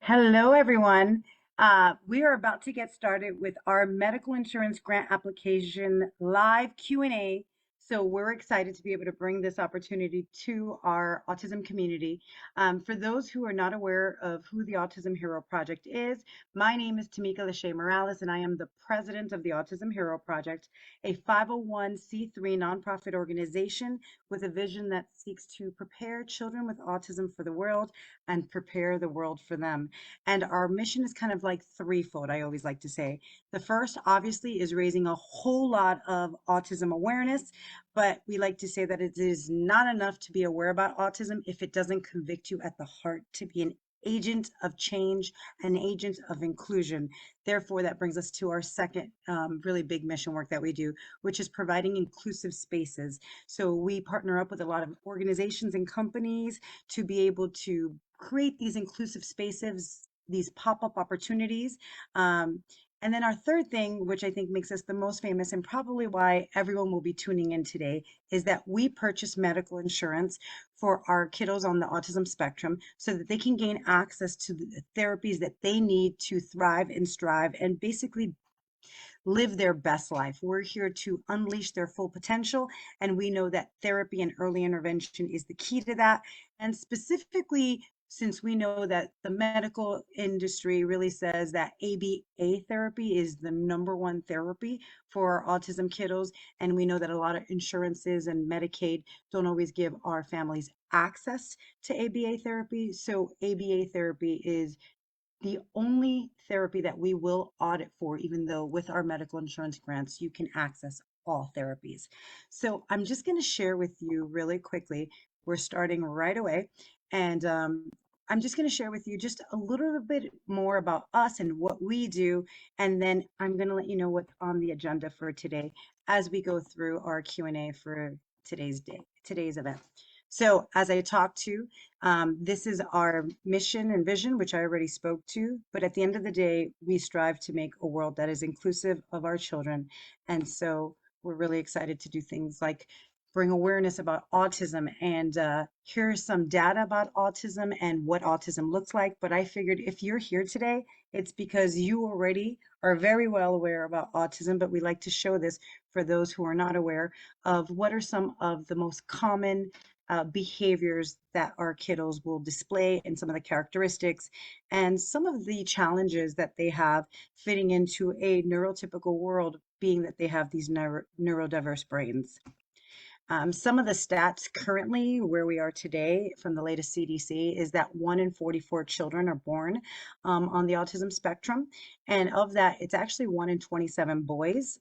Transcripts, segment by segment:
Hello, everyone. We are about to get started with our medical insurance grant application live Q&A. So we're excited to be able to bring this opportunity to our autism community. For those who are not aware of who the Autism Hero Project is, my name is Tamika Lachey Morales, and I am the president of the Autism Hero Project, a 501c3 nonprofit organization with a vision that seeks to prepare children with autism for the world and prepare the world for them. And our mission is kind of like threefold, I always like to say. The first, obviously, is raising a whole lot of autism awareness, but we like to say that it is not enough to be aware about autism if it doesn't convict you at the heart to be an agent of change, an agent of inclusion. Therefore, that brings us to our second really big mission work that we do, which is providing inclusive spaces. So we partner up with a lot of organizations and companies to be able to create these inclusive spaces, these pop-up opportunities. And then our third thing, which I think makes us the most famous and probably why everyone will be tuning in today, is that we purchase medical insurance for our kiddos on the autism spectrum so that they can gain access to the therapies that they need to thrive and strive and basically live their best life. We're here to unleash their full potential, and we know that therapy and early intervention is the key to that. And specifically, since we know that the medical industry really says that ABA therapy is the number one therapy for autism kiddos, and we know that a lot of insurances and Medicaid don't always give our families access to ABA therapy. So ABA therapy is the only therapy that we will audit for, even though with our medical insurance grants, you can access all therapies. So I'm just going to share with you really quickly. We're starting right away. And I'm just going to share with you just a little bit more about us and what we do. And then I'm going to let you know what's on the agenda for today as we go through our Q&A for today's event. So as I talked to, this is our mission and vision, which I already spoke to. But at the end of the day, we strive to make a world that is inclusive of our children. And so we're really excited to do things like bring awareness about autism and here's some data about autism and what autism looks like. But I figured if you're here today, it's because you already are very well aware about autism, but we like to show this for those who are not aware of what are some of the most common behaviors that our kiddos will display and some of the characteristics and some of the challenges that they have fitting into a neurotypical world, being that they have these neurodiverse brains. Some of the stats currently where we are today from the latest CDC is that 1 in 44 children are born on the autism spectrum. And of that, it's actually 1 in 27 boys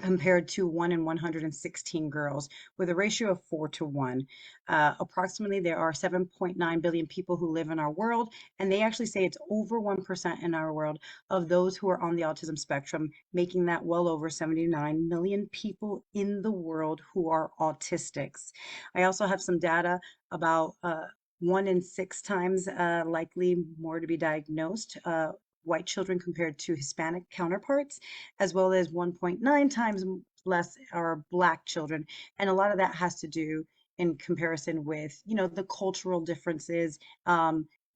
compared to 1 in 116 girls, with a ratio of 4 to 1. Approximately, there are 7.9 billion people who live in our world, and they actually say it's over 1% in our world of those who are on the autism spectrum, making that well over 79 million people in the world who are autistics. I also have some data about 1 in 6 times likely more to be diagnosed white children compared to Hispanic counterparts, as well as 1.9 times less are Black children. And a lot of that has to do in comparison with, the cultural differences,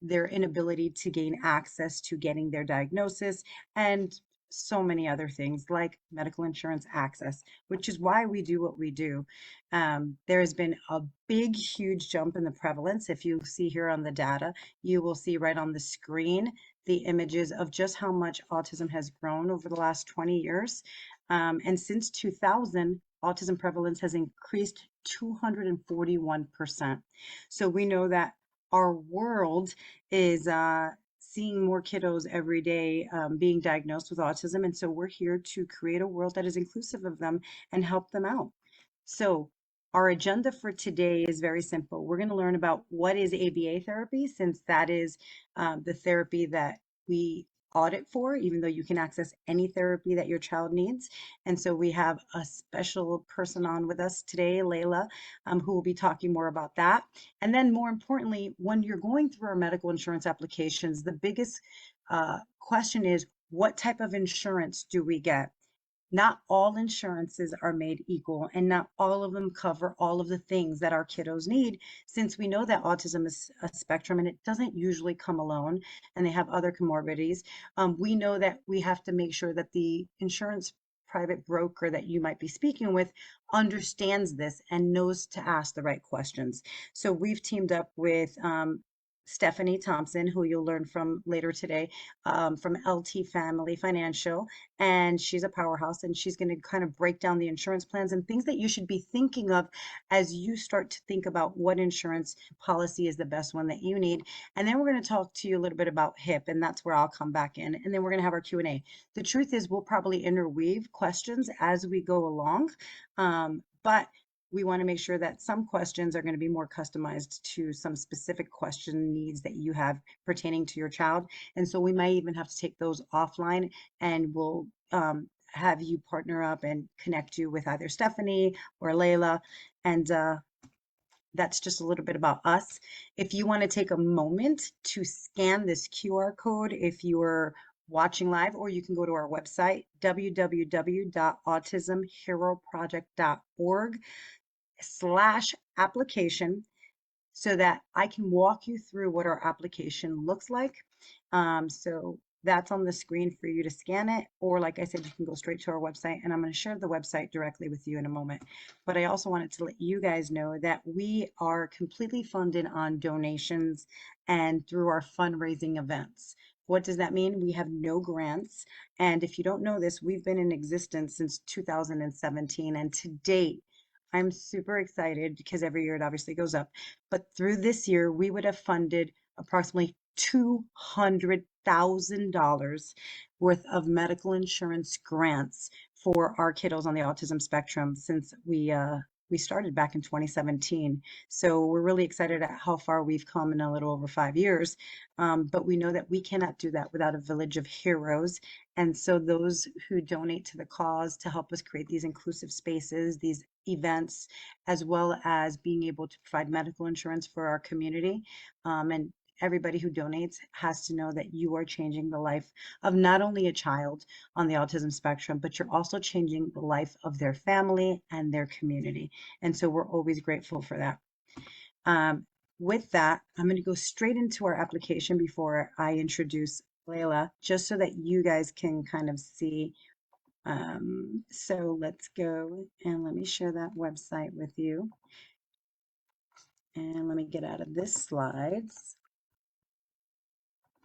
their inability to gain access to getting their diagnosis, and so many other things like medical insurance access, which is why we do what we do. There has been a big, huge jump in the prevalence. If you see here on the data, you will see right on the screen the images of just how much autism has grown over the last 20 years. And since 2000, autism prevalence has increased 241%. So we know that our world is seeing more kiddos every day being diagnosed with autism. And so we're here to create a world that is inclusive of them and help them out. So our agenda for today is very simple. We're going to learn about what is ABA therapy, since that is the therapy that we audit for, even though you can access any therapy that your child needs. And so we have a special person on with us today, Layla, who will be talking more about that. And then more importantly, when you're going through our medical insurance applications, the biggest question is, what type of insurance do we get? not all insurances are made equal, and not all of them cover all of the things that our kiddos need, since we know that autism is a spectrum and it doesn't usually come alone, and they have other comorbidities. We know that we have to make sure that the insurance private broker that you might be speaking with understands this and knows to ask the right questions. So we've teamed up with Stephanie Thompson, who you'll learn from later today, from LT Family Financial, and she's a powerhouse, and she's going to kind of break down the insurance plans and things that you should be thinking of as you start to think about what insurance policy is the best one that you need. And then we're going to talk to you a little bit about HIP, and that's where I'll come back in, and then we're going to have our Q&A. The truth is we'll probably interweave questions as we go along, but we want to make sure that some questions are going to be more customized to some specific question needs that you have pertaining to your child. And so we might even have to take those offline, and we'll have you partner up and connect you with either Stephanie or Layla. And that's just a little bit about us. If you want to take a moment to scan this QR code, if you're watching live, or you can go to our website, www.autismheroproject.org/application, so that I can walk you through what our application looks like. So that's on the screen for you to scan it, or like I said, you can go straight to our website, and I'm going to share the website directly with you in a moment. But I also wanted to let you guys know that we are completely funded on donations and through our fundraising events. What does that mean? We have no grants. And if you don't know this, we've been in existence since 2017. And to date, I'm super excited because every year it obviously goes up. But through this year, we would have funded approximately $200,000 worth of medical insurance grants for our kiddos on the autism spectrum since we started back in 2017. So we're really excited at how far we've come in a little over 5 years. But we know that we cannot do that without a village of heroes. And so those who donate to the cause to help us create these inclusive spaces, these events, as well as being able to provide medical insurance for our community, and everybody who donates has to know that you are changing the life of not only a child on the autism spectrum, but you're also changing the life of their family and their community. And so we're always grateful for that. With that, I'm going to go straight into our application before I introduce Layla, just so that you guys can kind of see. So let's go and let me share that website with you. And let me get out of this slides.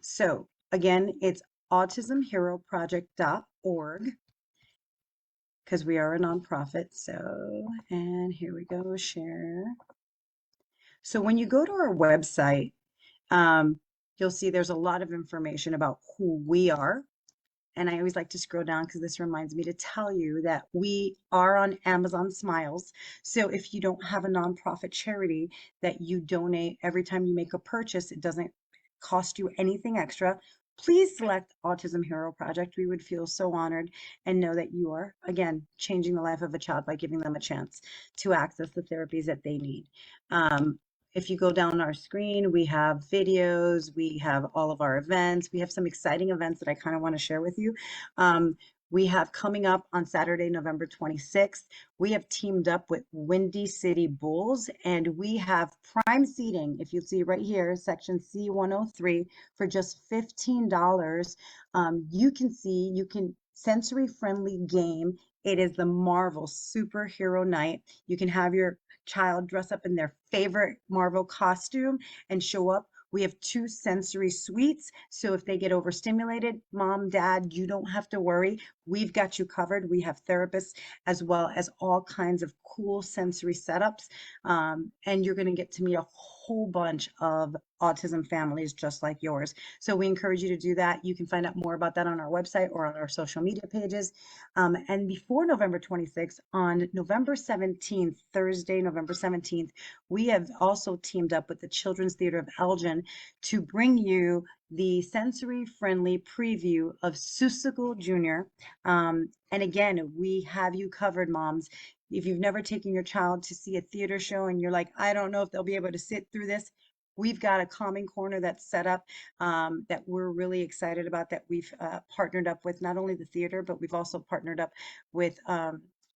So again, it's autismheroproject.org, because we are a nonprofit. So, and here we go, share. So when you go to our website, you'll see there's a lot of information about who we are. And I always like to scroll down because this reminds me to tell you that we are on Amazon Smiles. So if you don't have a nonprofit charity that you donate every time you make a purchase, it doesn't cost you anything extra. Please select Autism Hero Project. We would feel so honored and know that you are, again, changing the life of a child by giving them a chance to access the therapies that they need. If you go down our screen, we have videos, we have all of our events, we have some exciting events that I kind of want to share with you. We have coming up on Saturday, November 26th, we have teamed up with Windy City Bulls, and we have prime seating. If you see right here, section C103, for just $15. You can sensory friendly game. It is the Marvel Superhero Night. You can have your child dress up in their favorite Marvel costume and show up. We have 2 sensory suites. So if they get overstimulated, mom, dad, you don't have to worry. We've got you covered. We have therapists as well as all kinds of cool sensory setups. And you're going to get to meet a whole bunch of autism families just like yours. So we encourage you to do that. You can find out more about that on our website or on our social media pages. And before November 26th, on November 17th, Thursday, November 17th, we have also teamed up with the Children's Theater of Elgin to bring you the sensory-friendly preview of Seussical Jr. And again, we have you covered, moms. If you've never taken your child to see a theater show and you're like, I don't know if they'll be able to sit through this, We've got a Common Corner that's set up that we're really excited about, that we've partnered up with not only the theater, but we've also partnered up with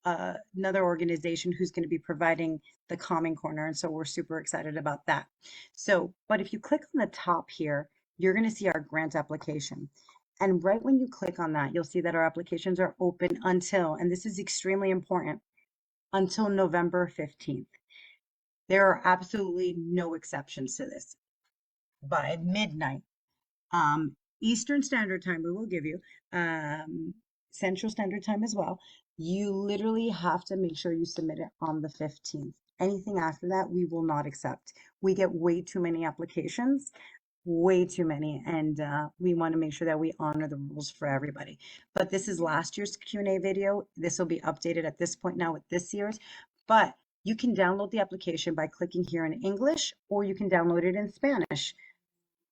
another organization who's going to be providing the Common Corner. And so we're super excited about that. So, but if you click on the top here, you're going to see our grant application. And right when you click on that, you'll see that our applications are open until, and this is extremely important, until November 15th. There are absolutely no exceptions to this. By midnight, Eastern Standard Time, we will give you, Central Standard Time as well. You literally have to make sure you submit it on the 15th. Anything after that, we will not accept. We get way too many applications, way too many, and we want to make sure that we honor the rules for everybody. But this is last year's Q&A video. This will be updated at this point now with this year's, but you can download the application by clicking here in English, or you can download it in Spanish.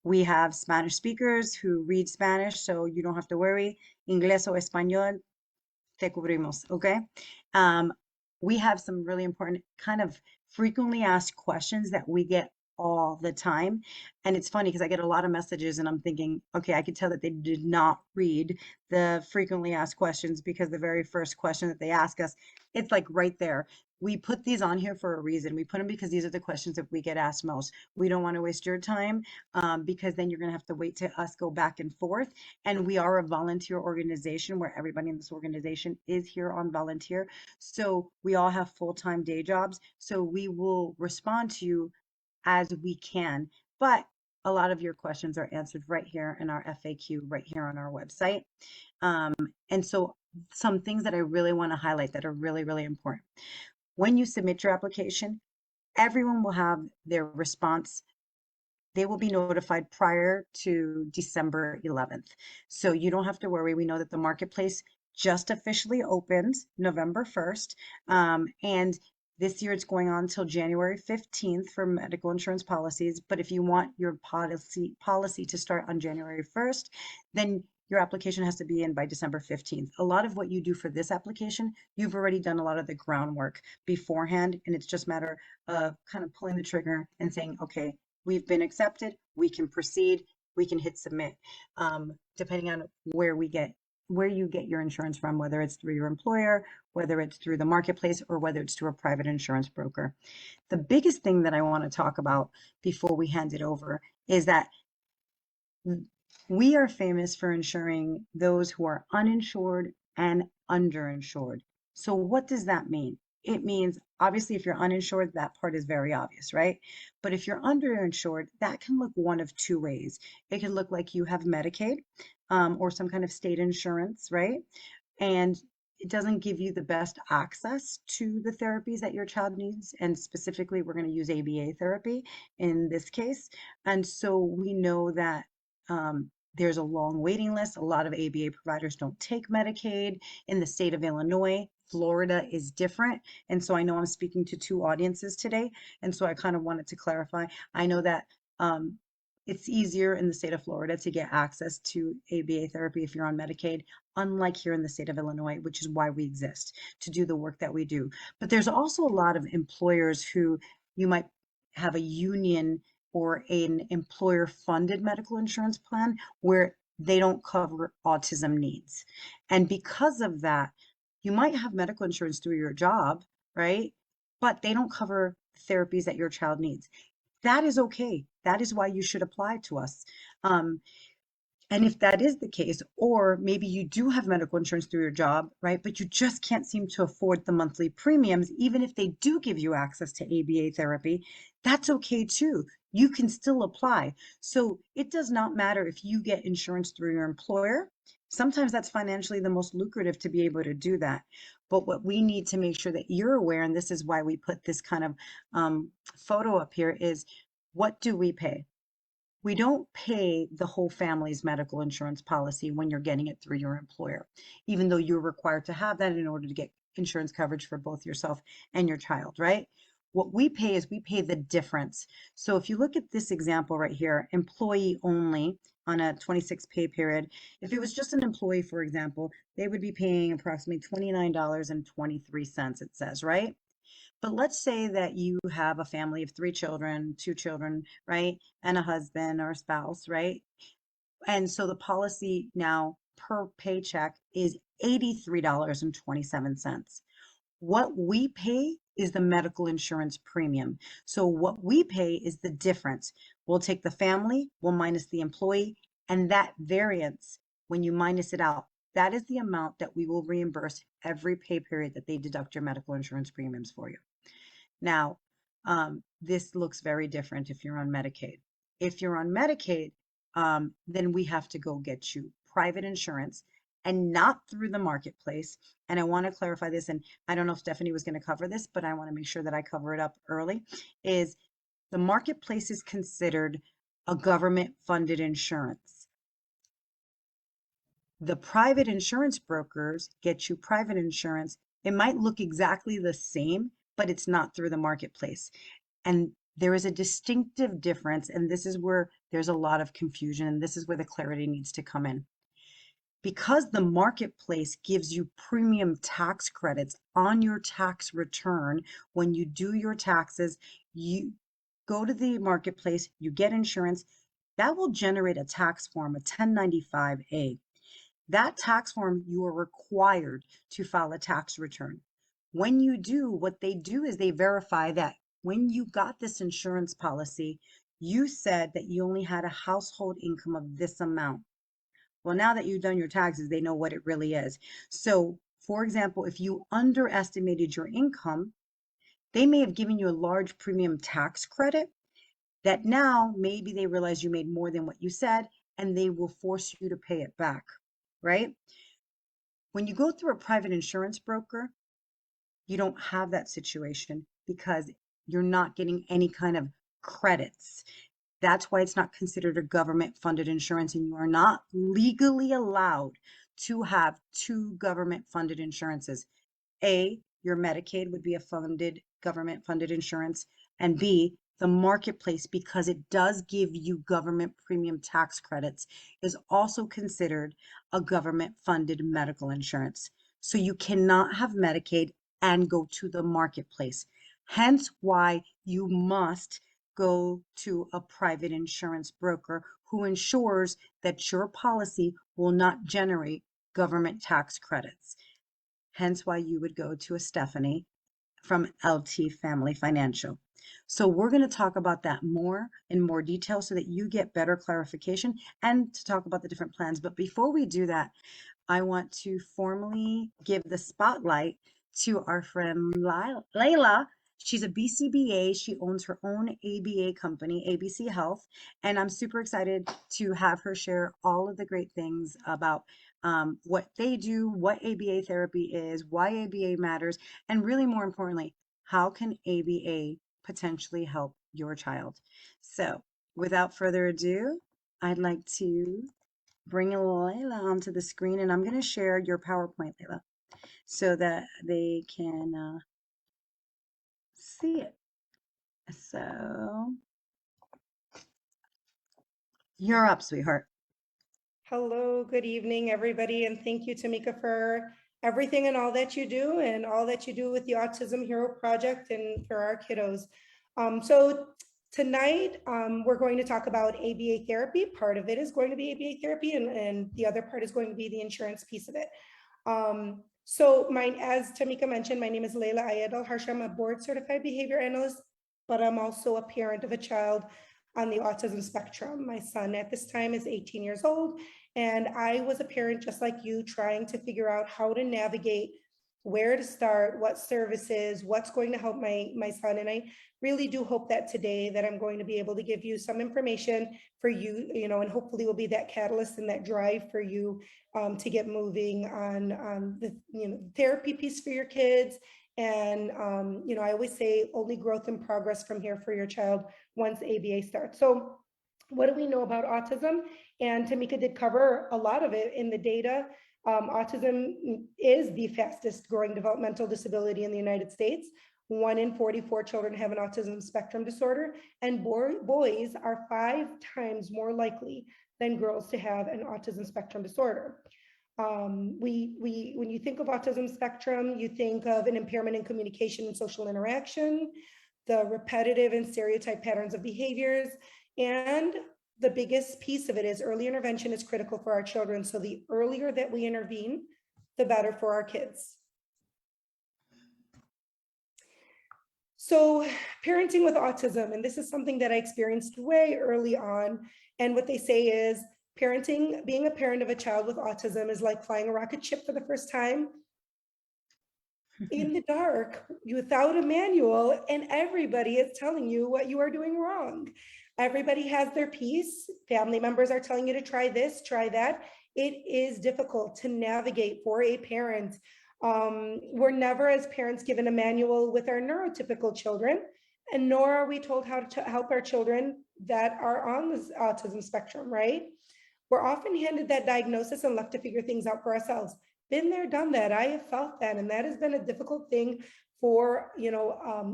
We have Spanish speakers who read Spanish, so you don't have to worry. Inglés o español, te cubrimos, okay? We have some really important kind of frequently asked questions that we get all the time. And it's funny because I get a lot of messages and I'm thinking, okay, I could tell that they did not read the frequently asked questions, because the very first question that they ask us, it's like right there. We put these on here for a reason. We put them because these are the questions that we get asked most. We don't want to waste your time because then you're going to have to wait to us go back and forth. And we are a volunteer organization where everybody in this organization is here on volunteer. So we all have full-time day jobs. So we will respond to you as we can. But a lot of your questions are answered right here in our FAQ, right here on our website. And so some things that I really want to highlight that are really, really important. When you submit your application, everyone will have their response. They will be notified prior to December 11th. So you don't have to worry. We know that the marketplace just officially opened November 1st. And this year it's going on until January 15th for medical insurance policies. But if you want your policy to start on January 1st, then your application has to be in by December 15th. A lot of what you do for this application, you've already done a lot of the groundwork beforehand, and it's just a matter of kind of pulling the trigger and saying, okay, we've been accepted, we can proceed, we can hit submit, depending on where you get your insurance from, whether it's through your employer, whether it's through the marketplace, or whether it's through a private insurance broker. The biggest thing that I want to talk about before we hand it over is that we are famous for insuring those who are uninsured and underinsured. So what does that mean? It means, obviously, if you're uninsured, that part is very obvious, right? But if you're underinsured, that can look one of two ways. It can look like you have Medicaid or some kind of state insurance, right? And it doesn't give you the best access to the therapies that your child needs. And specifically, we're going to use ABA therapy in this case. And so we know that there's a long waiting list. A lot of ABA providers don't take Medicaid. In the state of Illinois, Florida is different. And so I know I'm speaking to two audiences today. And so I kind of wanted to clarify. I know that it's easier in the state of Florida to get access to ABA therapy if you're on Medicaid, unlike here in the state of Illinois, which is why we exist, to do the work that we do. But there's also a lot of employers who you might have a union or an employer funded medical insurance plan where they don't cover autism needs. And because of that, you might have medical insurance through your job, right? But they don't cover therapies that your child needs. That is okay. That is why you should apply to us. And if that is the case, or maybe you do have medical insurance through your job, right, but you just can't seem to afford the monthly premiums, even if they do give you access to ABA therapy, that's okay too. You can still apply. So it does not matter if you get insurance through your employer. Sometimes that's financially the most lucrative to be able to do that. But what we need to make sure that you're aware, and this is why we put this kind of photo up here, is what do we pay? We don't pay the whole family's medical insurance policy when you're getting it through your employer, even though you're required to have that in order to get insurance coverage for both yourself and your child, right? What we pay is we pay the difference. So if you look at this example right here, employee only on a 26 pay period, if it was just an employee, for example, they would be paying approximately $29.23, it says, right? But let's say that you have a family of 3 children, 2 children, right? And a husband or a spouse, right? And so the policy now per paycheck is $83.27. What we pay is the medical insurance premium. So what we pay is the difference. We'll take the family, we'll minus the employee, and that variance, when you minus it out, that is the amount that we will reimburse every pay period that they deduct your medical insurance premiums for you. Now, this looks very different if you're on Medicaid. If you're on Medicaid, then we have to go get you private insurance and not through the marketplace. And I want to clarify this, and I don't know if Stephanie was going to cover this, but I want to make sure that I cover it up early, is the marketplace is considered a government funded insurance. The private insurance brokers get you private insurance. It might look exactly the same, but it's not through the marketplace. And there is a distinctive difference, and this is where there's a lot of confusion, and this is where the clarity needs to come in. Because the marketplace gives you premium tax credits on your tax return, when you do your taxes, you go to the marketplace, you get insurance, that will generate a tax form, a 1095-A. That tax form, you are required to file a tax return. When you do, what they do is they verify that when you got this insurance policy, you said that you only had a household income of this amount. Well, now that you've done your taxes, they know what it really is. So, for example, if you underestimated your income, they may have given you a large premium tax credit that now maybe they realize you made more than what you said, and they will force you to pay it back, right? When you go through a private insurance broker, you don't have that situation because you're not getting any kind of credits. That's why it's not considered a government funded insurance, and you are not legally allowed to have two government funded insurances. A, your Medicaid would be a government funded insurance, and B, the marketplace, because it does give you government premium tax credits, is also considered a government funded medical insurance. So you cannot have Medicaid and go to the marketplace. Hence why you must go to a private insurance broker who ensures that your policy will not generate government tax credits. Hence why you would go to a Stephanie from LT Family Financial. So we're going to talk about that more in more detail so that you get better clarification and to talk about the different plans. But before we do that, I want to formally give the spotlight to our friend Layla. She's a BCBA. She owns her own ABA company, ABC Health, and I'm super excited to have her share all of the great things about what they do, what ABA therapy is, why ABA matters, and really more importantly, how can ABA potentially help your child? So without further ado, I'd like to bring Layla onto the screen, and I'm going to share your PowerPoint, Layla, so that they can see it. So you're up, sweetheart. Hello, good evening, everybody, and thank you, Tamika, for everything and all that you do and all that you do with the Autism Hero Project and for our kiddos. So tonight, we're going to talk about ABA therapy. Part of it is going to be ABA therapy, and the other part is going to be the insurance piece of it. So as Tamika mentioned, my name is Layla Ayed Al-Harsha. I'm a board certified behavior analyst, but I'm also a parent of a child on the autism spectrum. My son at this time is 18 years old, and I was a parent just like you, trying to figure out how to navigate where to start, what services, what's going to help my son. And I really do hope that today that I'm going to be able to give you some information for you, and hopefully will be that catalyst and that drive for you to get moving on the therapy piece for your kids. And I always say only growth and progress from here for your child once ABA starts. So what do we know about autism? And Tamika did cover a lot of it in the data. Autism is the fastest growing developmental disability in the United States. 1 in 44 children have an autism spectrum disorder, and boys are 5 times more likely than girls to have an autism spectrum disorder. When you think of autism spectrum, you think of an impairment in communication and social interaction, the repetitive and stereotype patterns of behaviors, and the biggest piece of it is early intervention is critical for our children. So the earlier that we intervene, the better for our kids. So parenting with autism, and this is something that I experienced way early on. And what they say is parenting, being a parent of a child with autism is like flying a rocket ship for the first time in the dark without a manual, and everybody is telling you what you are doing wrong. Everybody has their piece. Family members are telling you to try this, try that. It is difficult to navigate for a parent. We're never, as parents, given a manual with our neurotypical children, and nor are we told how to help our children that are on the autism spectrum, right? We're often handed that diagnosis and left to figure things out for ourselves. Been there, done that. I have felt that, and that has been a difficult thing for,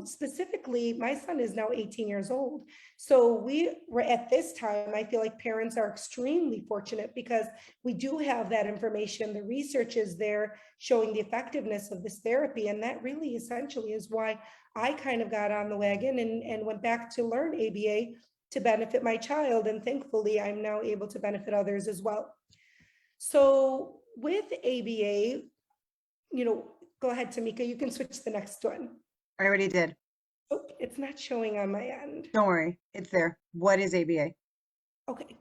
specifically, my son is now 18 years old. So we were at this time, I feel like parents are extremely fortunate because we do have that information. The research is there showing the effectiveness of this therapy. And that really essentially is why I kind of got on the wagon and went back to learn ABA to benefit my child. And thankfully, I'm now able to benefit others as well. So with ABA, go ahead, Tamika, you can switch to the next one. I already did. Oh, it's not showing on my end. Don't worry, it's there. What is ABA? Okay.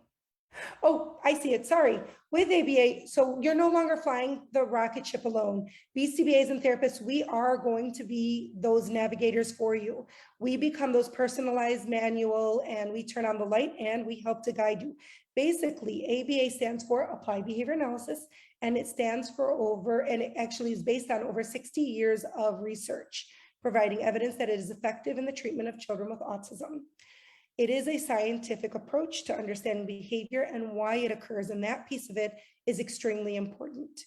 Oh, I see it. Sorry. With ABA, so you're no longer flying the rocket ship alone. BCBAs and therapists, we are going to be those navigators for you. We become those personalized manual, and we turn on the light and we help to guide you. Basically, ABA stands for Applied Behavior Analysis, and it stands for and it actually is based on over 60 years of research, providing evidence that it is effective in the treatment of children with autism. It is a scientific approach to understanding behavior and why it occurs, and that piece of it is extremely important.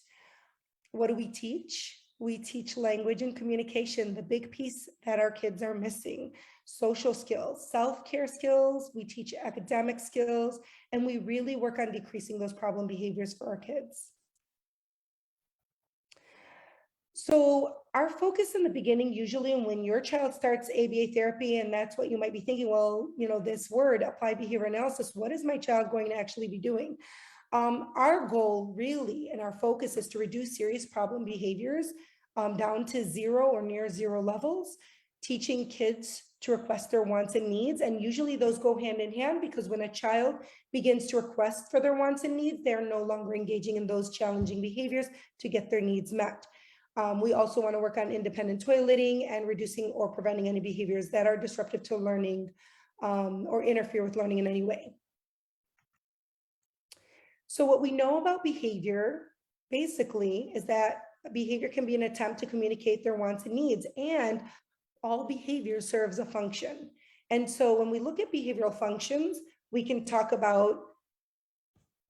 What do we teach? We teach language and communication, the big piece that our kids are missing, social skills, self-care skills, we teach academic skills, and we really work on decreasing those problem behaviors for our kids. So our focus in the beginning, usually when your child starts ABA therapy, and that's what you might be thinking, well, this word, applied behavior analysis, what is my child going to actually be doing? Our goal really, and our focus is to reduce serious problem behaviors down to 0 or near 0 levels, teaching kids to request their wants and needs. And usually those go hand in hand, because when a child begins to request for their wants and needs, they're no longer engaging in those challenging behaviors to get their needs met. We also want to work on independent toileting and reducing or preventing any behaviors that are disruptive to learning or interfere with learning in any way. So what we know about behavior basically is that behavior can be an attempt to communicate their wants and needs, and all behavior serves a function. And so when we look at behavioral functions, we can talk about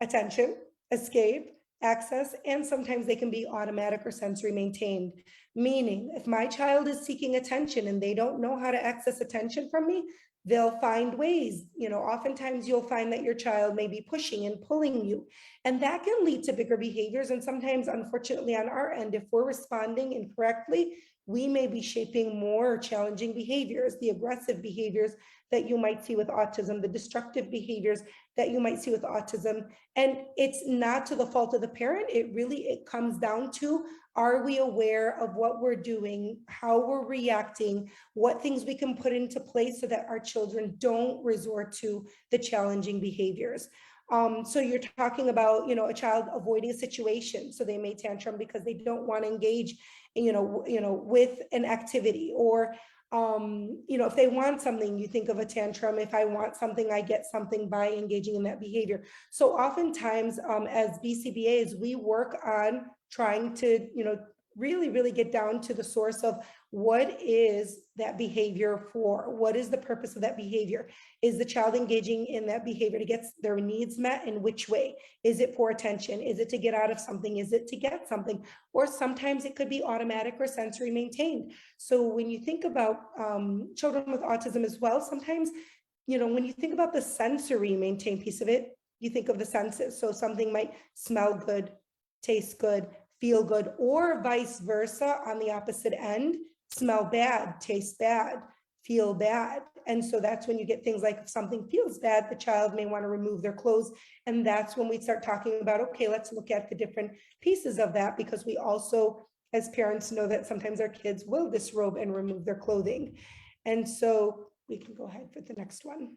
attention, escape, access, and sometimes they can be automatic or sensory maintained. Meaning, if my child is seeking attention and they don't know how to access attention from me, they'll find ways. Oftentimes you'll find that your child may be pushing and pulling you, and that can lead to bigger behaviors. And sometimes, unfortunately, on our end, if we're responding incorrectly, we may be shaping more challenging behaviors, the aggressive behaviors that you might see with autism, the destructive behaviors that you might see with autism. And it's not to the fault of the parent. It comes down to, are we aware of what we're doing, how we're reacting, what things we can put into place so that our children don't resort to the challenging behaviors. So you're talking about, a child avoiding a situation. So they may tantrum because they don't want to engage, with an activity, or if they want something, you think of a tantrum. If I want something, I get something by engaging in that behavior. So oftentimes, as BCBAs, we work on trying to, really, really get down to the source of what is that behavior for? What is the purpose of that behavior? Is the child engaging in that behavior to get their needs met? In which way? Is it for attention? Is it to get out of something? Is it to get something? Or sometimes it could be automatic or sensory maintained. So when you think about children with autism as well, sometimes, when you think about the sensory maintained piece of it, you think of the senses. So something might smell good, taste good, feel good, or vice versa on the opposite end, smell bad, taste bad, feel bad. And so that's when you get things like if something feels bad, the child may want to remove their clothes. And that's when we start talking about, okay, let's look at the different pieces of that, because we also, as parents, know that sometimes our kids will disrobe and remove their clothing. And so we can go ahead for the next one.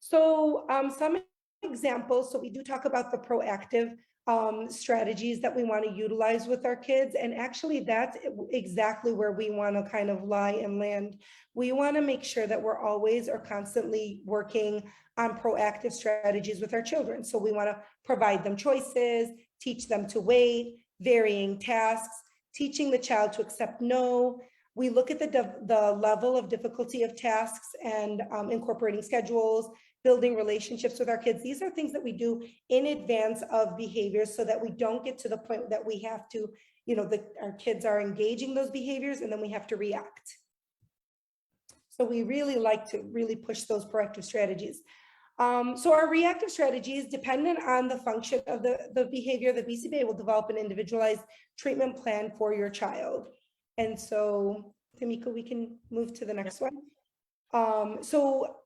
So some examples, so we do talk about the proactive strategies that we want to utilize with our kids. And actually that's exactly where we want to kind of lie and land. We want to make sure that we're always or constantly working on proactive strategies with our children. So we want to provide them choices, teach them to wait, varying tasks, teaching the child to accept no. We look at the level of difficulty of tasks and incorporating schedules, building relationships with our kids. These are things that we do in advance of behaviors so that we don't get to the point that we have to, our kids are engaging those behaviors and then we have to react. So we really like to really push those proactive strategies. So our reactive strategies, dependent on the function of the behavior, the BCBA will develop an individualized treatment plan for your child. And so, Tamika, we can move to the next one. So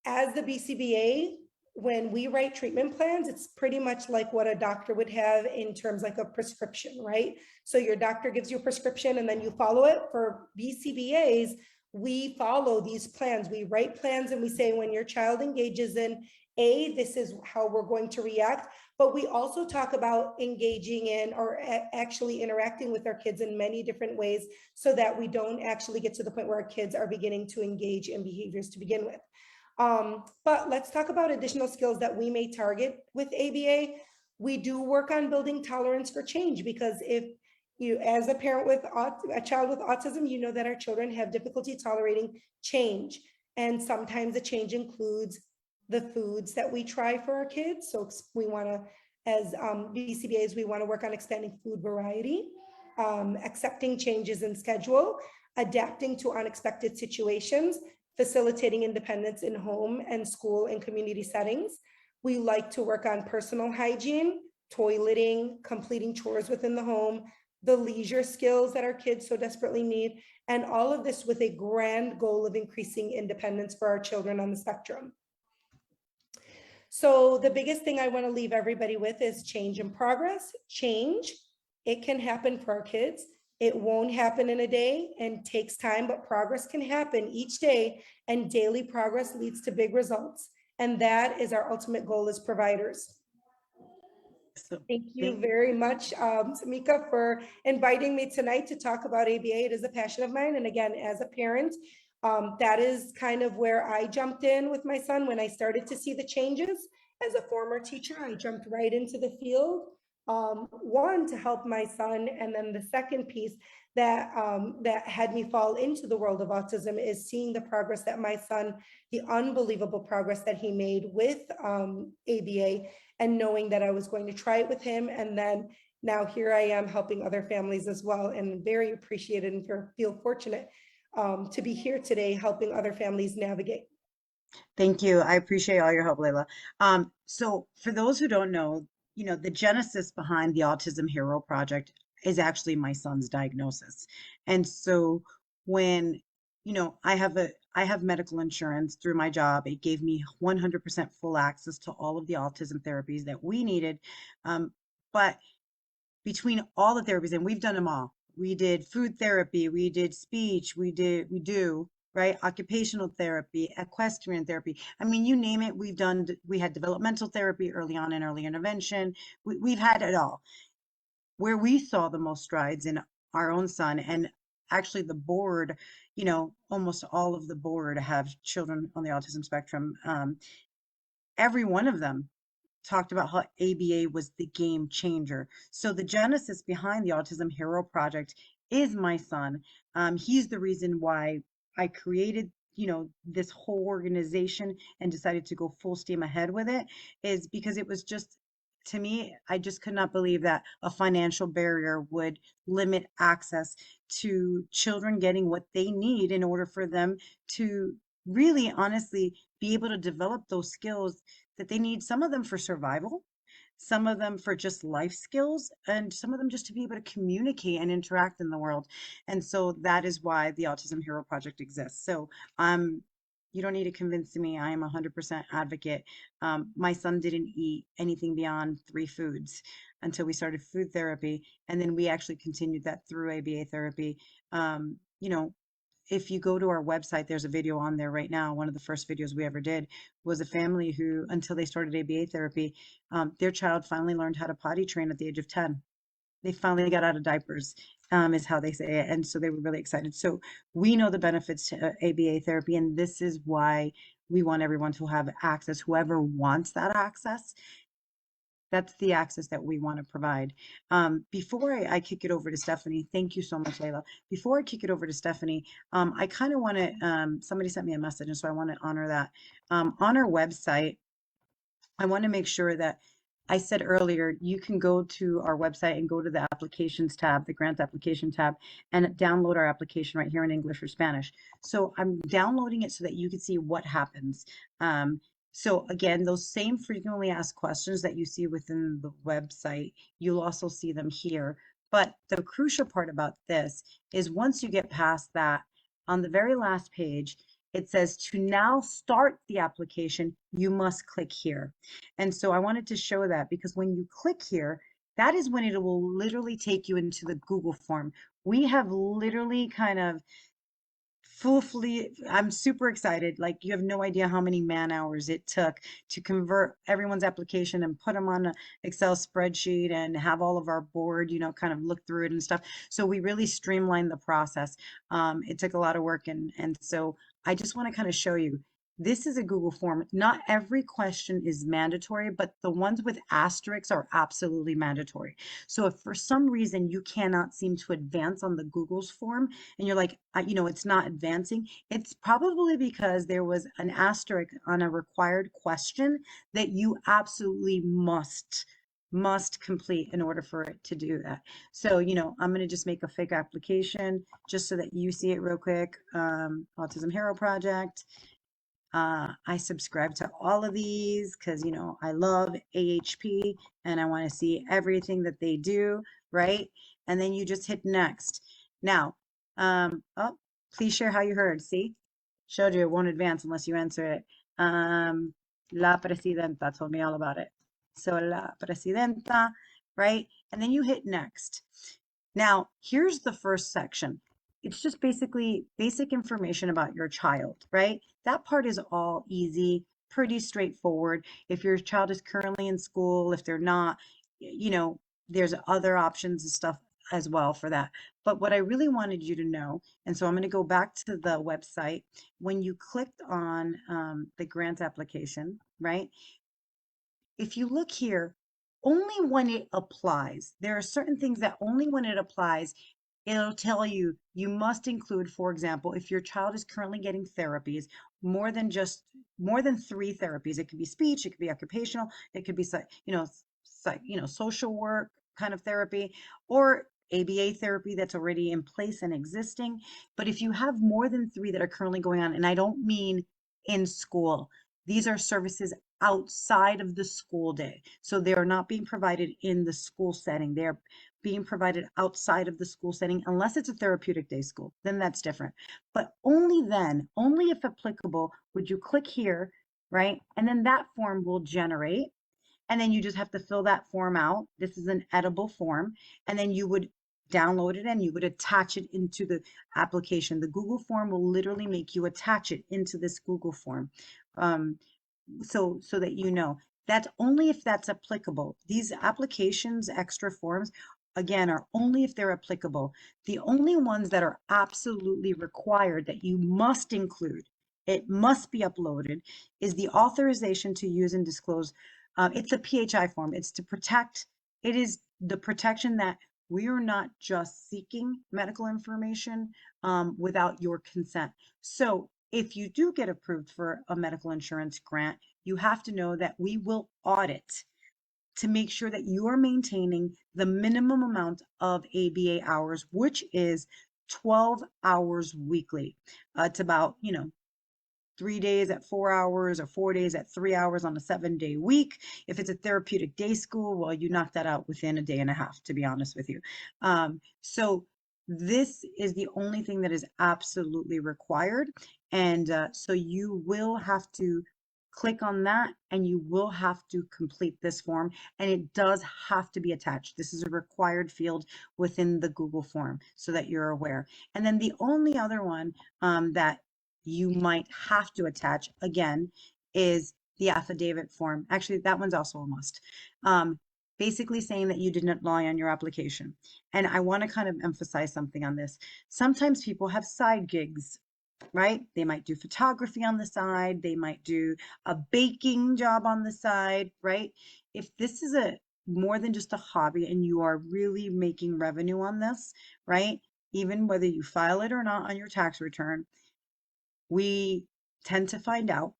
as the BCBA, when we write treatment plans, it's pretty much like what a doctor would have in terms like a prescription, right? So your doctor gives you a prescription and then you follow it. For BCBAs, we follow these plans. We write plans and we say, when your child engages in A, this is how we're going to react. But we also talk about engaging in or actually interacting with our kids in many different ways so that we don't actually get to the point where our kids are beginning to engage in behaviors to begin with. But let's talk about additional skills that we may target with ABA. We do work on building tolerance for change, because if you, as a parent with a child with autism, you know that our children have difficulty tolerating change. And sometimes the change includes the foods that we try for our kids. So we want to, as BCBAs, we want to work on expanding food variety, accepting changes in schedule, adapting to unexpected situations, facilitating independence in home and school and community settings. We like to work on personal hygiene, toileting, completing chores within the home, the leisure skills that our kids so desperately need, and all of this with a grand goal of increasing independence for our children on the spectrum. So the biggest thing I want to leave everybody with is change and progress. Change, it can happen for our kids. It won't happen in a day and takes time, but progress can happen each day, and daily progress leads to big results. And that is our ultimate goal as providers. So, Thank you very much, Tamika, for inviting me tonight to talk about ABA. It is a passion of mine. And again, as a parent, that is kind of where I jumped in with my son when I started to see the changes. As a former teacher, I jumped right into the field. One, to help my son, and then the second piece that that had me fall into the world of autism is seeing the progress that my son, the unbelievable progress that he made with ABA, and knowing that I was going to try it with him. And then now here I am helping other families as well, and very appreciated and feel fortunate to be here today helping other families navigate. thank you. I appreciate all your help, Layla. So for those who don't know, the genesis behind the Autism Hero Project is actually my son's diagnosis. And so when, I have medical insurance through my job. It gave me 100% full access to all of the autism therapies that we needed. But between all the therapies, and we've done them all. We did food therapy, we did speech, we do, right? Occupational therapy, equestrian therapy. I mean, you name it, we've done, we had developmental therapy early on in early intervention. We've had it all. Where we saw the most strides in our own son, and actually the board, almost all of the board have children on the autism spectrum. Every one of them talked about how ABA was the game changer. So the genesis behind the Autism Hero Project is my son. He's the reason why I created, this whole organization and decided to go full steam ahead with it, is because it was just, to me, I just could not believe that a financial barrier would limit access to children getting what they need in order for them to really honestly be able to develop those skills that they need, some of them for survival, some of them for just life skills, and some of them just to be able to communicate and interact in the world. And so that is why the Autism Hero Project exists. So you don't need to convince me. I am 100% advocate. My son didn't eat anything beyond 3 foods until we started food therapy, and then we actually continued that through ABA therapy. You know, if you go to our website, there's a video on there right now. One of the first videos we ever did was a family who, until they started ABA therapy, their child finally learned how to potty train at the age of 10. They finally got out of diapers, is how they say it. And so they were really excited. So we know the benefits to ABA therapy, and this is why we want everyone to have access. Whoever wants that access, that's the access that we want to provide. Before I kick it over to Stephanie, thank you so much, Layla. Before I kick it over to Stephanie, I kind of want to, somebody sent me a message, and so I want to honor that. On our website, I want to make sure that I said earlier, you can go to our website and go to the applications tab, the grant application tab, and download our application right here in English or Spanish. So I'm downloading it so that you can see what happens. So again, those same frequently asked questions that you see within the website, you'll also see them here. But the crucial part about this is once you get past that, on the very last page, it says to now start the application, you must click here. And so I wanted to show that because when you click here, that is when it will literally take you into the Google form. We have literally kind of fully, I'm super excited. Like you have no idea how many man hours it took to convert everyone's application and put them on an Excel spreadsheet and have all of our board, kind of look through it and stuff. So we really streamlined the process. It took a lot of work, and so I just want to kind of show you. This is a Google form. Not every question is mandatory, but the ones with asterisks are absolutely mandatory. So if for some reason you cannot seem to advance on the Google's form, and you're like, it's not advancing, it's probably because there was an asterisk on a required question that you absolutely must complete in order for it to do that. So, I'm going to just make a fake application just so that you see it real quick. Autism Hero Project. I subscribe to all of these because, I love AHP and I want to see everything that they do, right? And then you just hit next. Now, oh, please share how you heard. See, showed you it won't advance unless you answer it. La Presidenta told me all about it. So La Presidenta, right? And then you hit next. Now, here's the first section. It's just basically basic information about your child, right? That part is all easy, pretty straightforward. If your child is currently in school, if they're not, there's other options and stuff as well for that. But what I really wanted you to know, and so I'm going to go back to the website. When you clicked on the grant application, right? If you look here, only when it applies, there are certain things that only when it applies, it'll tell you you must include, for example, if your child is currently getting therapies, more than 3 therapies. It could be speech, it could be occupational, it could be social work kind of therapy, or ABA therapy that's already in place and existing. But if you have more than 3 that are currently going on, and I don't mean in school, these are services outside of the school day. So they are not being provided in the school setting. They're being provided outside of the school setting, unless it's a therapeutic day school, then that's different. But only then, only if applicable, would you click here, right? And then that form will generate. And then you just have to fill that form out. This is an editable form. And then you would download it and you would attach it into the application. The Google form will literally make you attach it into this Google form. So that that's only if that's applicable. These applications, extra forms, again, are only if they're applicable. The only ones that are absolutely required that you must include, it must be uploaded, is the authorization to use and disclose. It's a PHI form. It's to protect, it is the protection that we are not just seeking medical information without your consent. So if you do get approved for a medical insurance grant, you have to know that we will audit to make sure that you are maintaining the minimum amount of ABA hours, which is 12 hours weekly. It's about, 3 days at 4 hours or 4 days at 3 hours on a 7-day week. If it's a therapeutic day school, well, you knock that out within a day and a half, to be honest with you. So this is the only thing that is absolutely required. And so you will have to click on that and you will have to complete this form, and it does have to be attached. This is a required field within the Google form so that you're aware. And then the only other one that you might have to attach again is the affidavit form. Actually, that one's also a must. Basically saying that you didn't lie on your application. And I want to kind of emphasize something on this. Sometimes people have side gigs, right? They might do photography on the side, they might do a baking job on the side, right? If this is a more than just a hobby and you are really making revenue on this, right? Even whether you file it or not on your tax return, we tend to find out.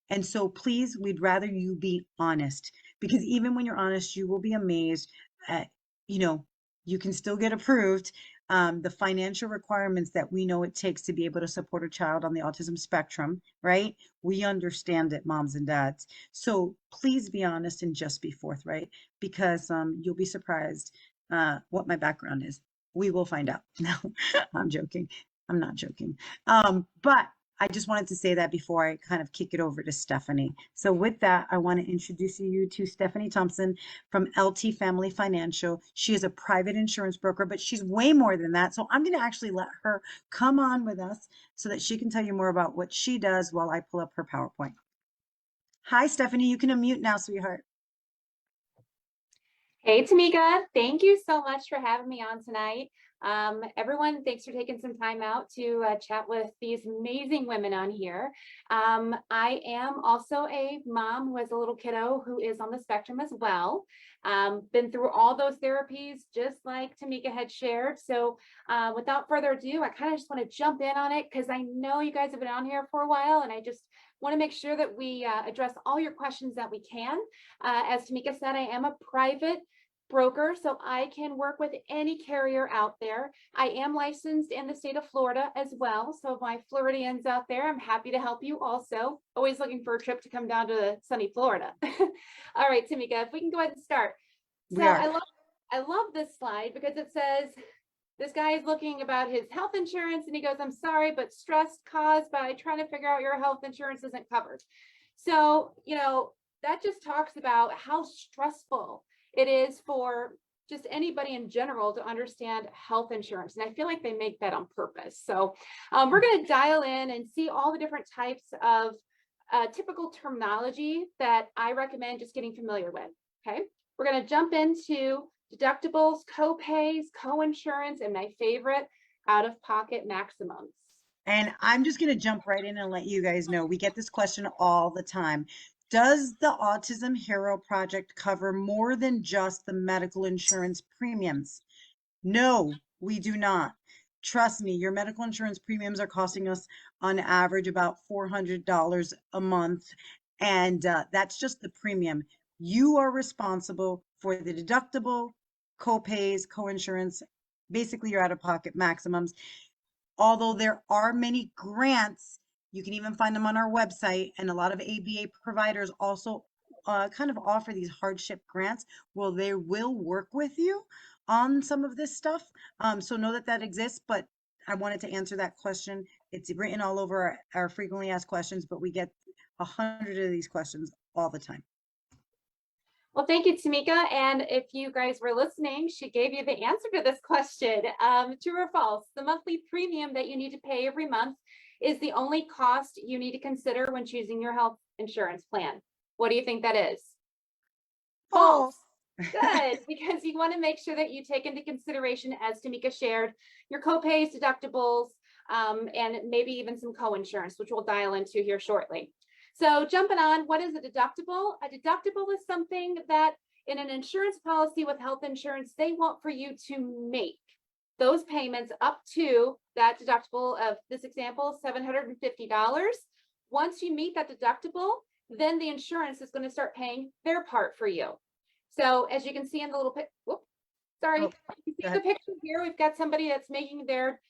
And so please, we'd rather you be honest, because even when you're honest, you will be amazed at, you know, you can still get approved. The financial requirements that we know it takes to be able to support a child on the autism spectrum, right? We understand it, moms and dads. So please be honest and just be forthright, because you'll be surprised what my background is. We will find out. No, I'm joking. I'm not joking. But I just wanted to say that before I kind of kick it over to Stephanie. So with that, I want to introduce you to Stephanie Thompson from LT Family Financial. She is a private insurance broker, but she's way more than that. So I'm going to actually let her come on with us so that she can tell you more about what she does while I pull up her PowerPoint. Hi, Stephanie. You can unmute now, sweetheart. Hey, Tamika, thank you so much for having me on tonight. Everyone, thanks for taking some time out to chat with these amazing women on here. I am also a mom who has a little kiddo who is on the spectrum as well. Been through all those therapies, just like Tamika had shared. So without further ado, I kind of just want to jump in on it because I know you guys have been on here for a while, and I just want to make sure that we address all your questions that we can. As Tamika said, I am a private broker, so I can work with any carrier out there. I am licensed in the state of Florida as well. So my Floridians out there, I'm happy to help you also. Always looking for a trip to come down to sunny Florida. All right, Tamika, if we can go ahead and start. So I love this slide because it says, this guy is looking about his health insurance and he goes, I'm sorry, but stress caused by trying to figure out your health insurance isn't covered. So, you know, that just talks about how stressful it is for just anybody in general to understand health insurance. And I feel like they make that on purpose. So we're going to dial in and see all the different types of typical terminology that I recommend just getting familiar with. Okay, we're going to jump into deductibles, co-pays, co-insurance, and my favorite, out-of-pocket maximums. And I'm just going to jump right in and let you guys know, we get this question all the time. Does the Autism Hero Project cover more than just the medical insurance premiums? No, we do not. Trust me, your medical insurance premiums are costing us on average about $400 a month. And that's just the premium. You are responsible for the deductible, co-pays, co-insurance, basically your out-of-pocket maximums. Although there are many grants, you can even find them on our website, and a lot of ABA providers also kind of offer these hardship grants. Well, they will work with you on some of this stuff. So know that that exists, but I wanted to answer that question. It's written all over our frequently asked questions, but we get 100 of these questions all the time. Well, thank you, Tamika. And if you guys were listening, she gave you the answer to this question. True or false? The monthly premium that you need to pay every month is the only cost you need to consider when choosing your health insurance plan. What do you think that is? False. Good, because you want to make sure that you take into consideration, as Tamika shared, your co-pays, deductibles, and maybe even some co-insurance, which we'll dial into here shortly. So jumping on, what is a deductible? A deductible is something that in an insurance policy with health insurance, they want for you to make those payments up to that deductible of this example, $750. Once you meet that deductible, then the insurance is going to start paying their part for you. So as you can see in the little you can see the picture here, we've got somebody that's making their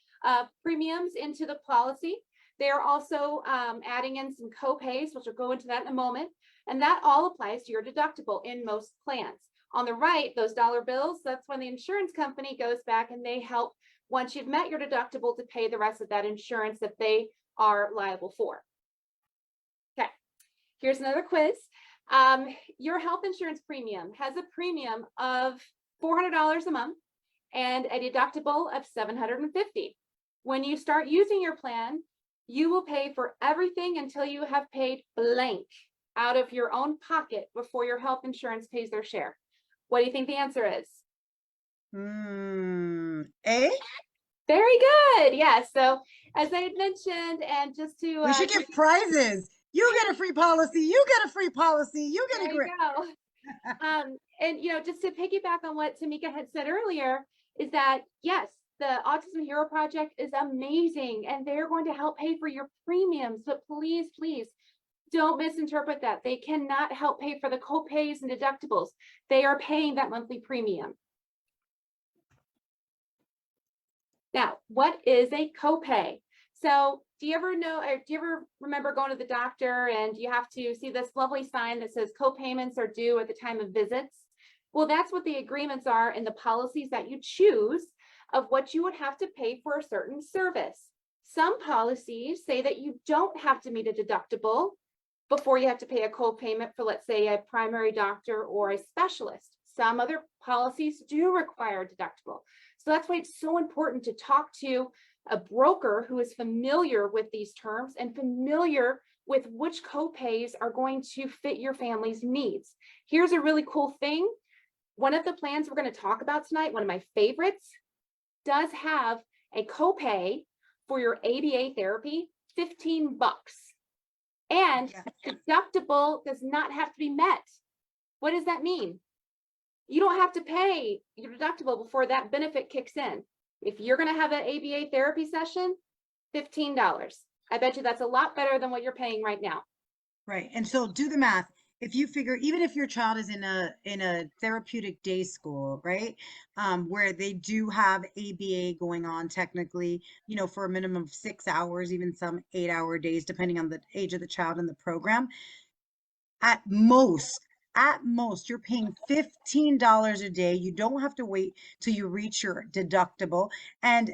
premiums into the policy. They're also adding in some co-pays, which we'll go into that in a moment. And that all applies to your deductible in most plans. On the right, those dollar bills, that's when the insurance company goes back and they help once you've met your deductible to pay the rest of that insurance that they are liable for. Okay, here's another quiz. Your health insurance premium has a premium of $400 a month and a deductible of $750. When you start using your plan, you will pay for everything until you have paid blank out of your own pocket before your health insurance pays their share. What do you think the answer is? A? Very good. Yes. So as I had mentioned, and just to We should give prizes. You get a free policy. You get a free policy. You get a there you great. go. And just to piggyback on what Tamika had said earlier, is that yes, the Autism Hero Project is amazing, and they're going to help pay for your premiums. But please, please, don't misinterpret that. They cannot help pay for the co-pays and deductibles. They are paying that monthly premium. Now, what is a copay? So do you ever know, or do you ever remember going to the doctor and you have to see this lovely sign that says co-payments are due at the time of visits? Well, that's what the agreements are in the policies that you choose of what you would have to pay for a certain service. Some policies say that you don't have to meet a deductible before you have to pay a co-payment for, let's say, a primary doctor or a specialist. Some other policies do require a deductible. So that's why it's so important to talk to a broker who is familiar with these terms and familiar with which co-pays are going to fit your family's needs. Here's a really cool thing. One of the plans we're going to talk about tonight, one of my favorites, does have a copay for your ABA therapy, $15. And deductible does not have to be met. What does that mean? You don't have to pay your deductible before that benefit kicks in. If you're going to have an ABA therapy session, $15. I bet you that's a lot better than what you're paying right now. Right. And so do the math. If you figure, even if your child is in a therapeutic day school, right, where they do have ABA going on technically, for a minimum of 6 hours, even some 8-hour days, depending on the age of the child in the program, at most, you're paying $15 a day. You don't have to wait till you reach your deductible. And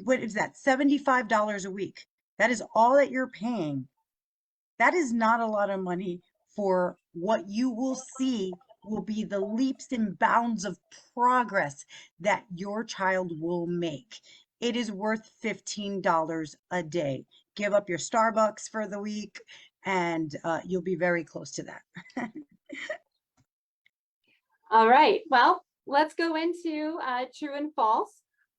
what is that? $75 a week. That is all that you're paying. That is not a lot of money for what you will see will be the leaps and bounds of progress that your child will make. It is worth $15 a day. Give up your Starbucks for the week, and you'll be very close to that. All right, well, let's go into true and false.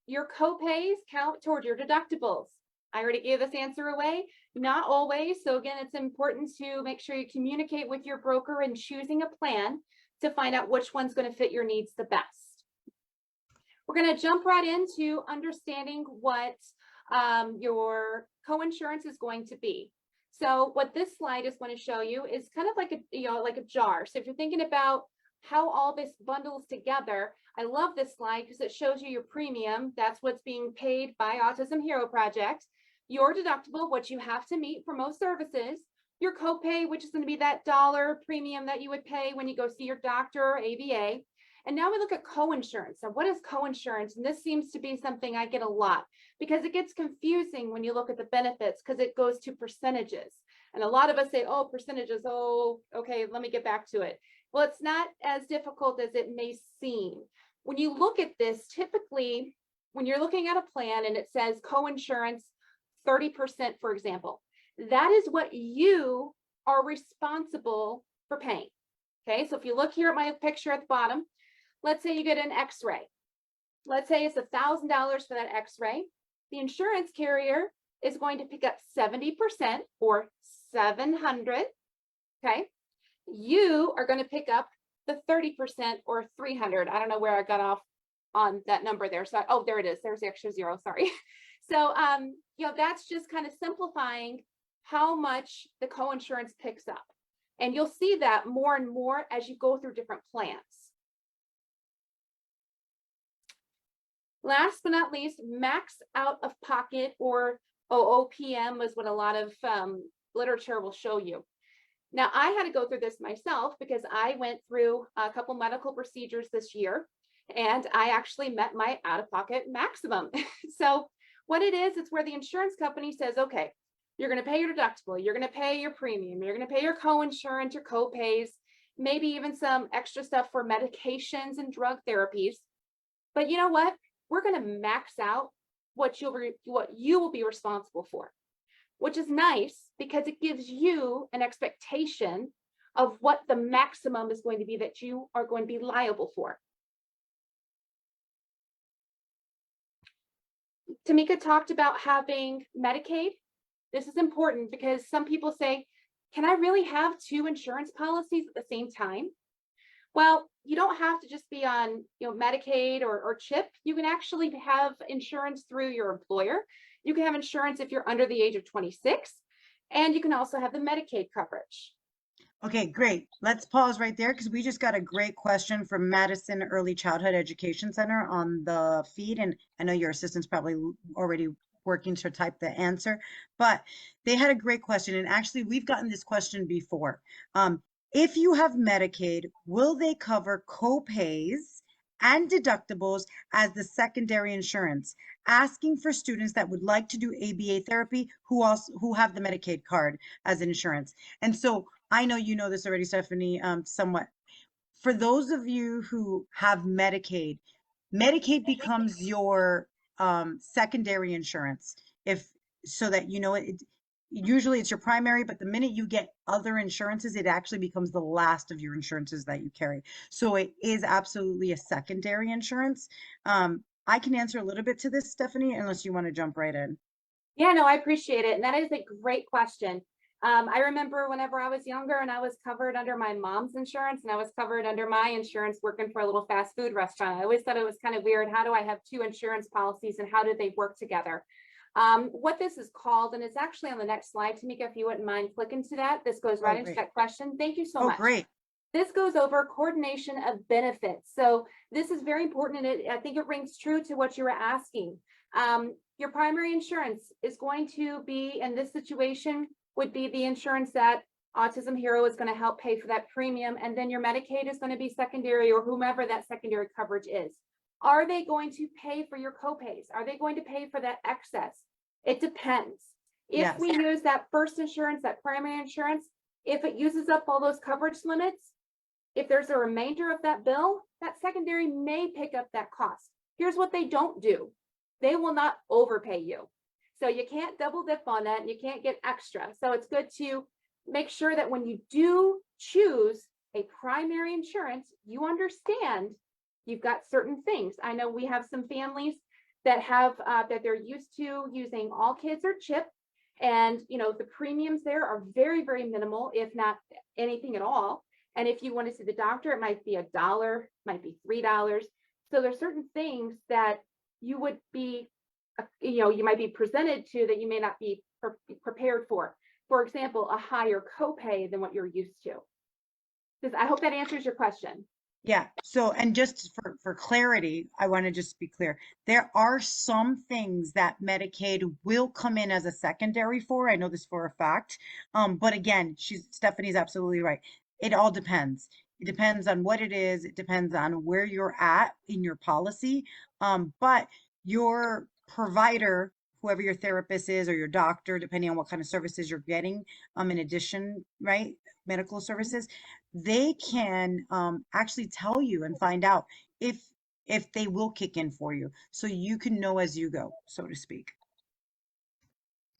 Your co-pays count toward your deductibles. I already gave this answer away. Not always. So again, it's important to make sure you communicate with your broker in choosing a plan to find out which one's going to fit your needs the best. We're going to jump right into understanding what your co-insurance is going to be. So what this slide is going to show you is kind of like a jar. So if you're thinking about how all this bundles together, I love this slide because it shows you your premium. That's what's being paid by Autism Hero Project. Your deductible, what you have to meet for most services, your copay, which is going to be that dollar premium that you would pay when you go see your doctor or ABA. And now we look at co-insurance. So what is co-insurance? And this seems to be something I get a lot because it gets confusing when you look at the benefits because it goes to percentages. And a lot of us say, oh, percentages, oh, okay, let me get back to it. Well, it's not as difficult as it may seem. When you look at this, typically, when you're looking at a plan and it says co-insurance 30%, for example, that is what you are responsible for paying. Okay, so if you look here at my picture at the bottom, let's say you get an x-ray. Let's say it's $1,000 for that x-ray. The insurance carrier is going to pick up 70% or $700. Okay, you are going to pick up the 30% or $300. I don't know where I got off on that number there. So, oh, there it is. There's the extra zero. Sorry. So, that's just kind of simplifying how much the co-insurance picks up. And you'll see that more and more as you go through different plans. Last but not least, max out of pocket or OPM is what a lot of literature will show you. Now, I had to go through this myself because I went through a couple medical procedures this year, and I actually met my out-of-pocket maximum. So what it is, it's where the insurance company says, okay, you're going to pay your deductible, you're going to pay your premium, you're going to pay your co-insurance, your co-pays, maybe even some extra stuff for medications and drug therapies. But you know what? We're going to max out what you will be responsible for, which is nice because it gives you an expectation of what the maximum is going to be that you are going to be liable for. Tamika talked about having Medicaid. This is important because some people say, can I really have two insurance policies at the same time? Well, you don't have to just be on, Medicaid or CHIP. You can actually have insurance through your employer. You can have insurance if you're under the age of 26, and you can also have the Medicaid coverage. Okay, great. Let's pause right there because we just got a great question from Madison Early Childhood Education Center on the feed. And I know your assistant's probably already working to type the answer, but they had a great question. And actually, we've gotten this question before. If you have Medicaid, will they cover co-pays and deductibles as the secondary insurance? Asking for students that would like to do ABA therapy who have the Medicaid card as insurance. And so I know you know this already, Stephanie, somewhat. For those of you who have Medicaid, Medicaid becomes your secondary insurance. So that usually it's your primary, but the minute you get other insurances, it actually becomes the last of your insurances that you carry. So it is absolutely a secondary insurance. I can answer a little bit to this, Stephanie, unless you want to jump right in. Yeah, no, I appreciate it. And that is a great question. I remember whenever I was younger and I was covered under my mom's insurance and I was covered under my insurance working for a little fast food restaurant. I always thought it was kind of weird. How do I have two insurance policies and how did they work together? What this is called, and it's actually on the next slide, Tamika, if you wouldn't mind clicking to that. This goes right into that question. Thank you so much. Great. This goes over coordination of benefits. So this is very important, and I think it rings true to what you were asking. Your primary insurance is going to be, in this situation, would be the insurance that Autism Hero is going to help pay for that premium, and then your Medicaid is going to be secondary, or whomever that secondary coverage is. Are they going to pay for your copays? Are they going to pay for that excess? It depends. If we use that first insurance, that primary insurance, if it uses up all those coverage limits, if there's a remainder of that bill, that secondary may pick up that cost. Here's what they don't do. They will not overpay you. So you can't double dip on that and you can't get extra. So it's good to make sure that when you do choose a primary insurance, you understand you've got certain things. I know we have some families that have that they're used to using All Kids or CHIP, and the premiums there are very, very minimal, if not anything at all. And if you want to see the doctor, it might be $1, might be $3. So there's certain things that you would be, you might be presented to that you may not be prepared for. For example, a higher copay than what you're used to. I hope that answers your question. Yeah. So, and just for clarity, I want to just be clear. There are some things that Medicaid will come in as a secondary for. I know this for a fact. But again, Stephanie's absolutely right. It all depends. It depends on what it is. It depends on where you're at in your policy. But your provider, whoever your therapist is or your doctor, depending on what kind of services you're getting, in addition, right, medical services, they can actually tell you and find out if they will kick in for you, so you can know as you go, so to speak.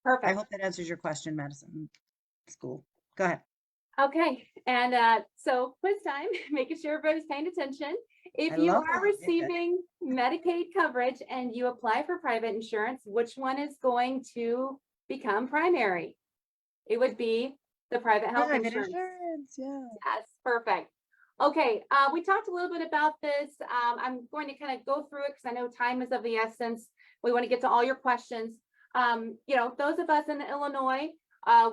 Perfect. I hope that answers your question, Madison. School. Go ahead. Okay, and so quiz time, making sure everybody's paying attention. If you are receiving Medicaid coverage and you apply for private insurance, which one is going to become primary? It would be the private health insurance. Yes, perfect. Okay, we talked a little bit about this. I'm going to kind of go through it because I know time is of the essence. We want to get to all your questions. Those of us in Illinois,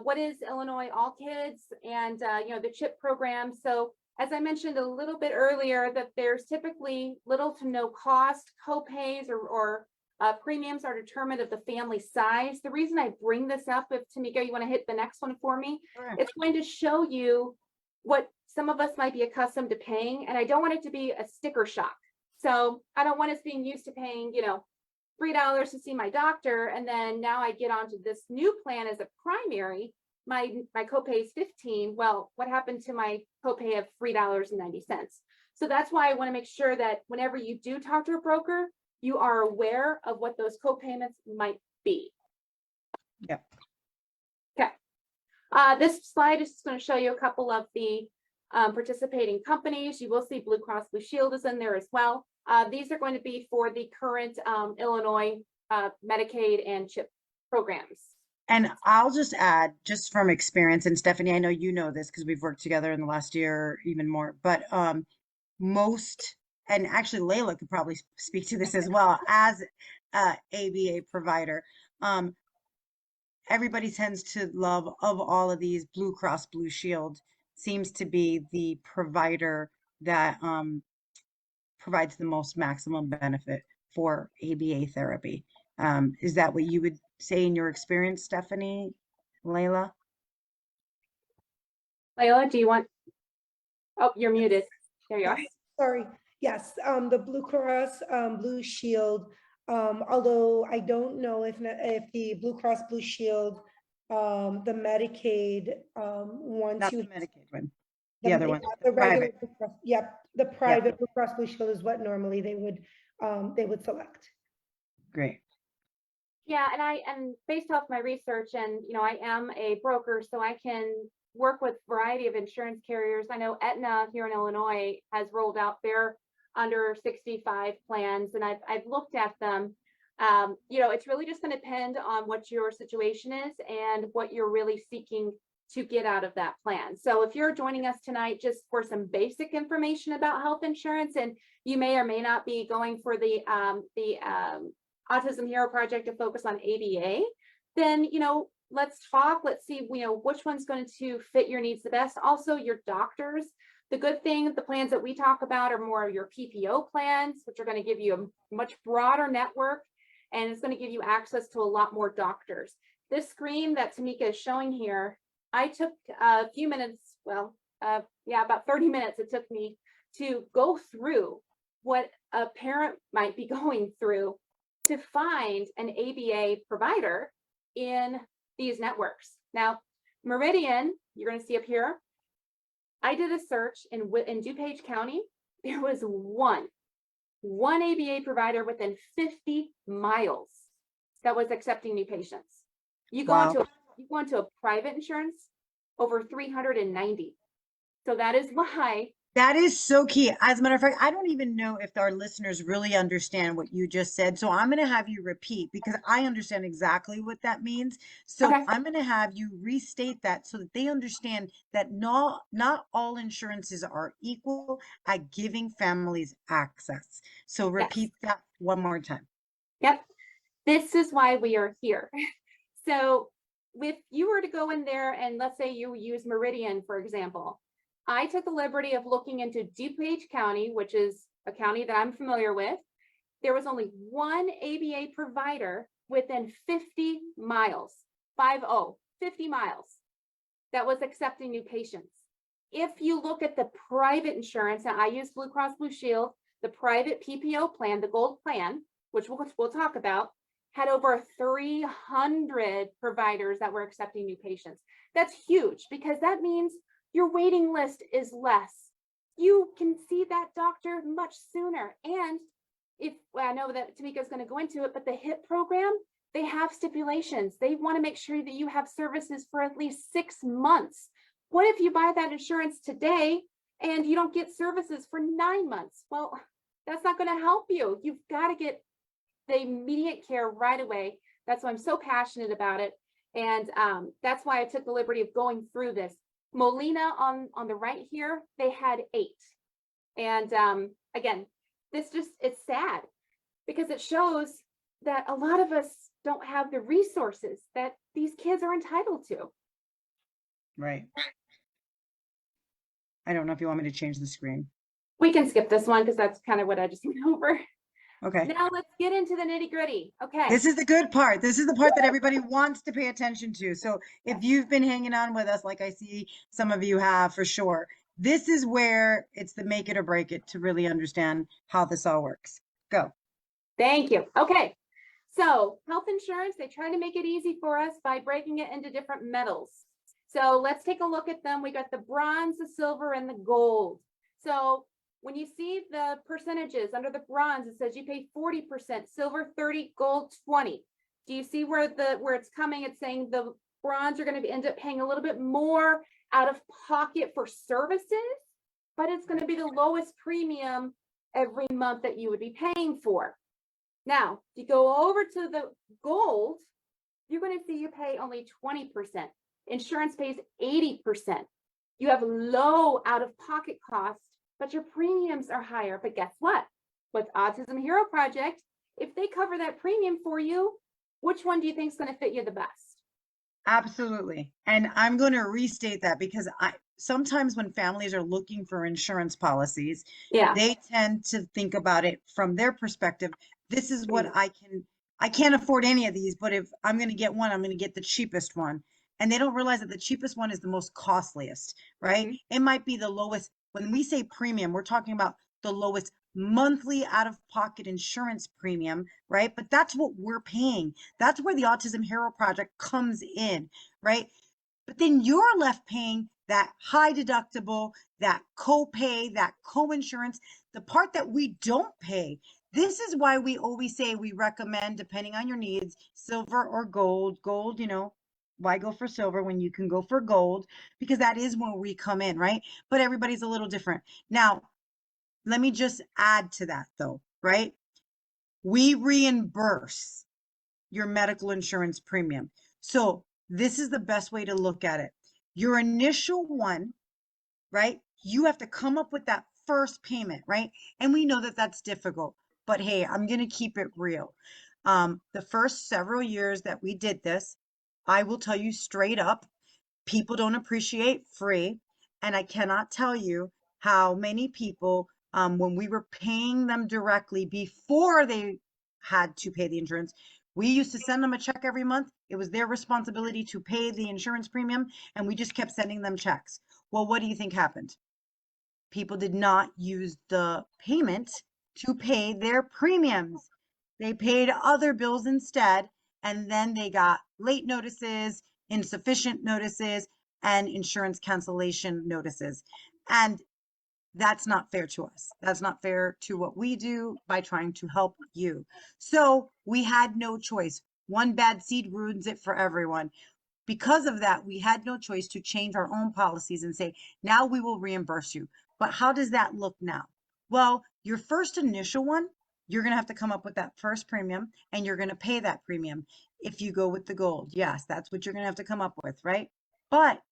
what is Illinois All Kids and, the CHIP program. So as I mentioned a little bit earlier, that there's typically little to no cost, co-pays or Premiums are determined of the family size. The reason I bring this up, if Tamika, you want to hit the next one for me, Sure. it's going to show you what some of us might be accustomed to paying, and I don't want it to be a sticker shock. So I don't want us being used to paying, $3 to see my doctor, and then now I get onto this new plan as a primary. My copay is $15. Well, what happened to my copay of $3.90? So that's why I want to make sure that whenever you do talk to a broker, you are aware of what those co-payments might be. Yep. Okay. This slide is just going to show you a couple of the participating companies. You will see Blue Cross Blue Shield is in there as well. These are going to be for the current Illinois Medicaid and CHIP programs. And I'll just add, just from experience, and Stephanie, I know you know this because we've worked together in the last year even more, but most, and actually Layla could probably speak to this as well, as a ABA provider, everybody tends to love, of all of these, Blue Cross Blue Shield seems to be the provider that provides the most maximum benefit for ABA therapy. Is that what you would say in your experience, Stephanie? Layla? Layla, do you want? Oh, you're muted. There you are. Sorry. Yes, the Blue Cross Blue Shield, although I don't know if the Blue Cross Blue Shield, the Medicaid, once Not you the Medicaid one. The other one, the the regular private. Blue Cross, yep, the private Blue Cross Blue Shield is what normally they would select. Great. Yeah, and based off my research, and I am a broker, so I can work with a variety of insurance carriers. I know Aetna here in Illinois has rolled out their under 65 plans, and I've looked at them. It's really just going to depend on what your situation is and what you're really seeking to get out of that plan. So if you're joining us tonight just for some basic information about health insurance, and you may or may not be going for the Autism Hero Project to focus on ABA, then let's talk. Let's see which one's going to fit your needs the best. Also, your doctors. The good thing, the plans that we talk about are more of your PPO plans, which are going to give you a much broader network, and it's going to give you access to a lot more doctors. This screen that Tamika is showing here, I took a few minutes, about 30 minutes it took me to go through what a parent might be going through to find an ABA provider in these networks. Now, Meridian, you're going to see up here, I did a search in DuPage County. There was one ABA provider within 50 miles that was accepting new patients. You go into a private insurance, over 390. So that is why. That is so key. As a matter of fact, I don't even know if our listeners really understand what you just said. So I'm going to have you repeat because I understand exactly what that means. So Okay. I'm going to have you restate that so that they understand that not all insurances are equal at giving families access. So repeat that one more time. Yep. This is why we are here. So if you were to go in there and let's say you use Meridian, for example, I took the liberty of looking into DuPage County, which is a county that I'm familiar with. There was only one ABA provider within 50 miles, 50 miles, that was accepting new patients. If you look at the private insurance, and I use Blue Cross Blue Shield, the private PPO plan, the gold plan, which we'll talk about, had over 300 providers that were accepting new patients. That's huge because that means your waiting list is less. You can see that doctor much sooner. And I know that Tamika is going to go into it, but the HIP program, they have stipulations. They want to make sure that you have services for at least 6 months. What if you buy that insurance today and you don't get services for 9 months? Well, that's not going to help you. You've got to get the immediate care right away. That's why I'm so passionate about it. And that's why I took the liberty of going through this. Molina on the right here, they had 8. And again, it's sad because it shows that a lot of us don't have the resources that these kids are entitled to. Right. I don't know if you want me to change the screen. We can skip this one because that's kind of what I just went over. Okay. Now let's get into the nitty gritty. Okay. This is the good part. This is the part that everybody wants to pay attention to. So if you've been hanging on with us, like I see some of you have for sure, this is where it's the make it or break it to really understand how this all works. Go. Thank you. Okay. So health insurance, they try to make it easy for us by breaking it into different metals. So let's take a look at them. We got the bronze, the silver, and the gold. So when you see the percentages under the bronze, it says you pay 40%, silver 30, gold 20. Do you see where it's coming? It's saying the bronze are going to end up paying a little bit more out of pocket for services, but it's going to be the lowest premium every month that you would be paying for. Now, if you go over to the gold, you're going to see you pay only 20%. Insurance pays 80%. You have low out-of-pocket costs, but your premiums are higher. But guess what? With Autism Hero Project, if they cover that premium for you, which one do you think is going to fit you the best? Absolutely. And I'm going to restate that because sometimes when families are looking for insurance policies, Yeah. they tend to think about it from their perspective. This is what I can't afford any of these, but if I'm going to get one, I'm going to get the cheapest one. And they don't realize that the cheapest one is the most costliest, right? It might be the lowest. When we say premium, we're talking about the lowest monthly out-of-pocket insurance premium, right? But that's what we're paying. That's where the Autism Hero Project comes in, right? But then you're left paying that high deductible, that copay, that co-insurance, the part that we don't pay. This is why we always say we recommend, depending on your needs, silver or gold. Gold, why go for silver when you can go for gold? Because that is where we come in, right? But everybody's a little different. Now, let me just add to that though, right? We reimburse your medical insurance premium. So this is the best way to look at it. Your initial one, right? You have to come up with that first payment, right? And we know that that's difficult, but hey, I'm going to keep it real. The first several years that we did this, I will tell you straight up, people don't appreciate free. And I cannot tell you how many people, when we were paying them directly before they had to pay the insurance, we used to send them a check every month. It was their responsibility to pay the insurance premium, and we just kept sending them checks. Well, what do you think happened? People did not use the payment to pay their premiums. They paid other bills instead, and then they got late notices, insufficient notices, and insurance cancellation notices. And that's not fair to us. That's not fair to what we do by trying to help you. So we had no choice. One bad seed ruins it for everyone. Because of that, we had no choice to change our own policies and say, now we will reimburse you. But how does that look now? Well, your first initial one, you're going to have to come up with that first premium and you're going to pay that premium if you go with the gold. Yes, that's what you're going to have to come up with, right? But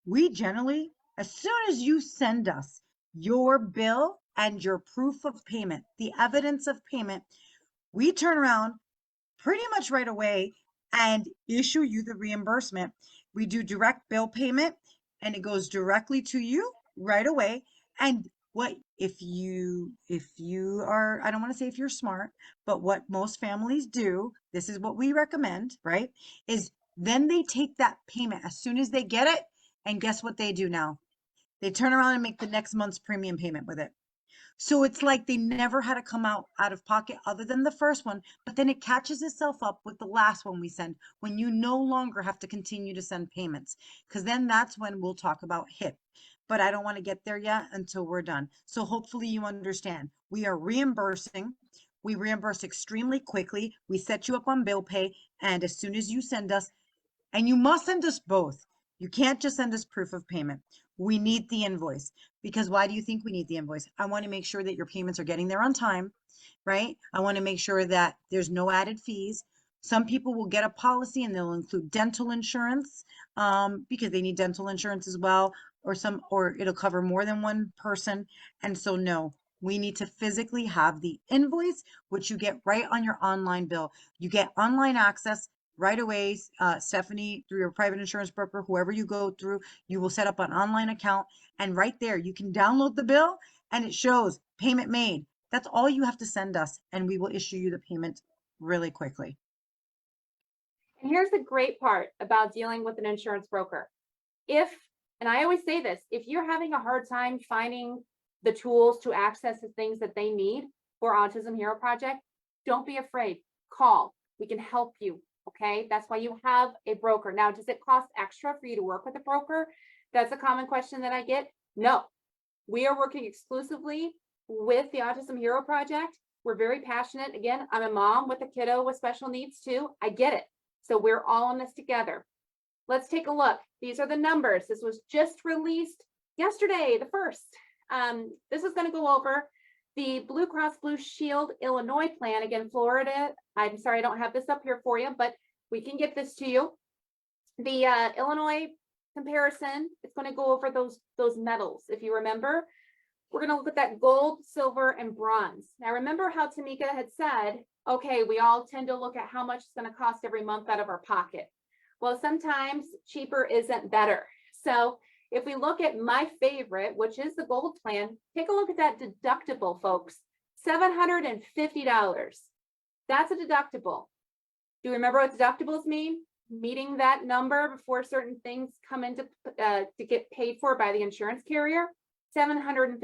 we generally, as soon as you send us your bill and your proof of payment, the evidence of payment, we turn around pretty much right away and issue you the reimbursement. We do direct bill payment and it goes directly to you right away. And what if you are, I don't want to say if you're smart, but what most families do, this is what we recommend, right? Is then they take that payment as soon as they get it. And guess what they do now? They turn around and make the next month's premium payment with it. So it's like they never had to come out of pocket other than the first one, but then it catches itself up with the last one we send when you no longer have to continue to send payments, because then that's when we'll talk about HIP. But I don't want to get there yet until we're done. So hopefully you understand. We are reimbursing. We reimburse extremely quickly. We set you up on bill pay. And as soon as you send us, and you must send us both. You can't just send us proof of payment. We need the invoice because why do you think we need the invoice? I want to make sure that your payments are getting there on time, right? I want to make sure that there's no added fees. Some people will get a policy and they'll include dental insurance because they need dental insurance as well, or it'll cover more than one person. And so no, we need to physically have the invoice, which you get right on your online bill. You get online access right away. Stephanie, through your private insurance broker, whoever you go through, you will set up an online account. And right there, you can download the bill and it shows payment made, That's all you have to send us, and we will issue you the payment really quickly. And here's the great part about dealing with an insurance broker. If, and I always say this, if you're having a hard time finding the tools to access the things that they need for Autism Hero Project, don't be afraid. Call. We can help you. Okay. That's why you have a broker. Now, does it cost extra for you to work with a broker? That's a common question that I get. No, we are working exclusively with the Autism Hero Project. We're very passionate. Again, I'm a mom with a kiddo with special needs too. I get it. So we're all in this together. Let's take a look. These are the numbers. This was just released yesterday, the 1st. This is going to go over the Blue Cross Blue Shield Illinois plan. Again, Florida. I'm sorry, I don't have this up here for you, but we can get this to you. The Illinois comparison, it's going to go over those metals. If you remember, we're going to look at that gold, silver, and bronze. Now, remember how Tamika had said, okay, we all tend to look at how much it's going to cost every month out of our pocket. Well, sometimes cheaper isn't better. So if we look at my favorite, which is the gold plan, take a look at that deductible, folks. $750. That's a deductible. Do you remember what deductibles mean? Meeting that number before certain things come into to get paid for by the insurance carrier. $750.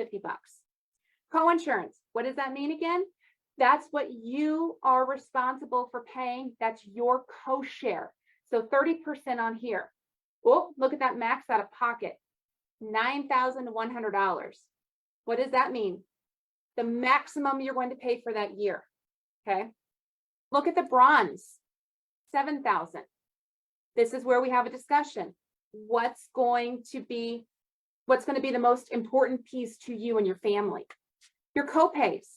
Co-insurance, what does that mean again? That's what you are responsible for paying. That's your co-share. So 30% on here. Oh, look at that max out of pocket, $9,100. What does that mean? The maximum you're going to pay for that year. Okay. Look at the bronze, $7,000. This is where we have a discussion. What's going to be the most important piece to you and your family? Your copays.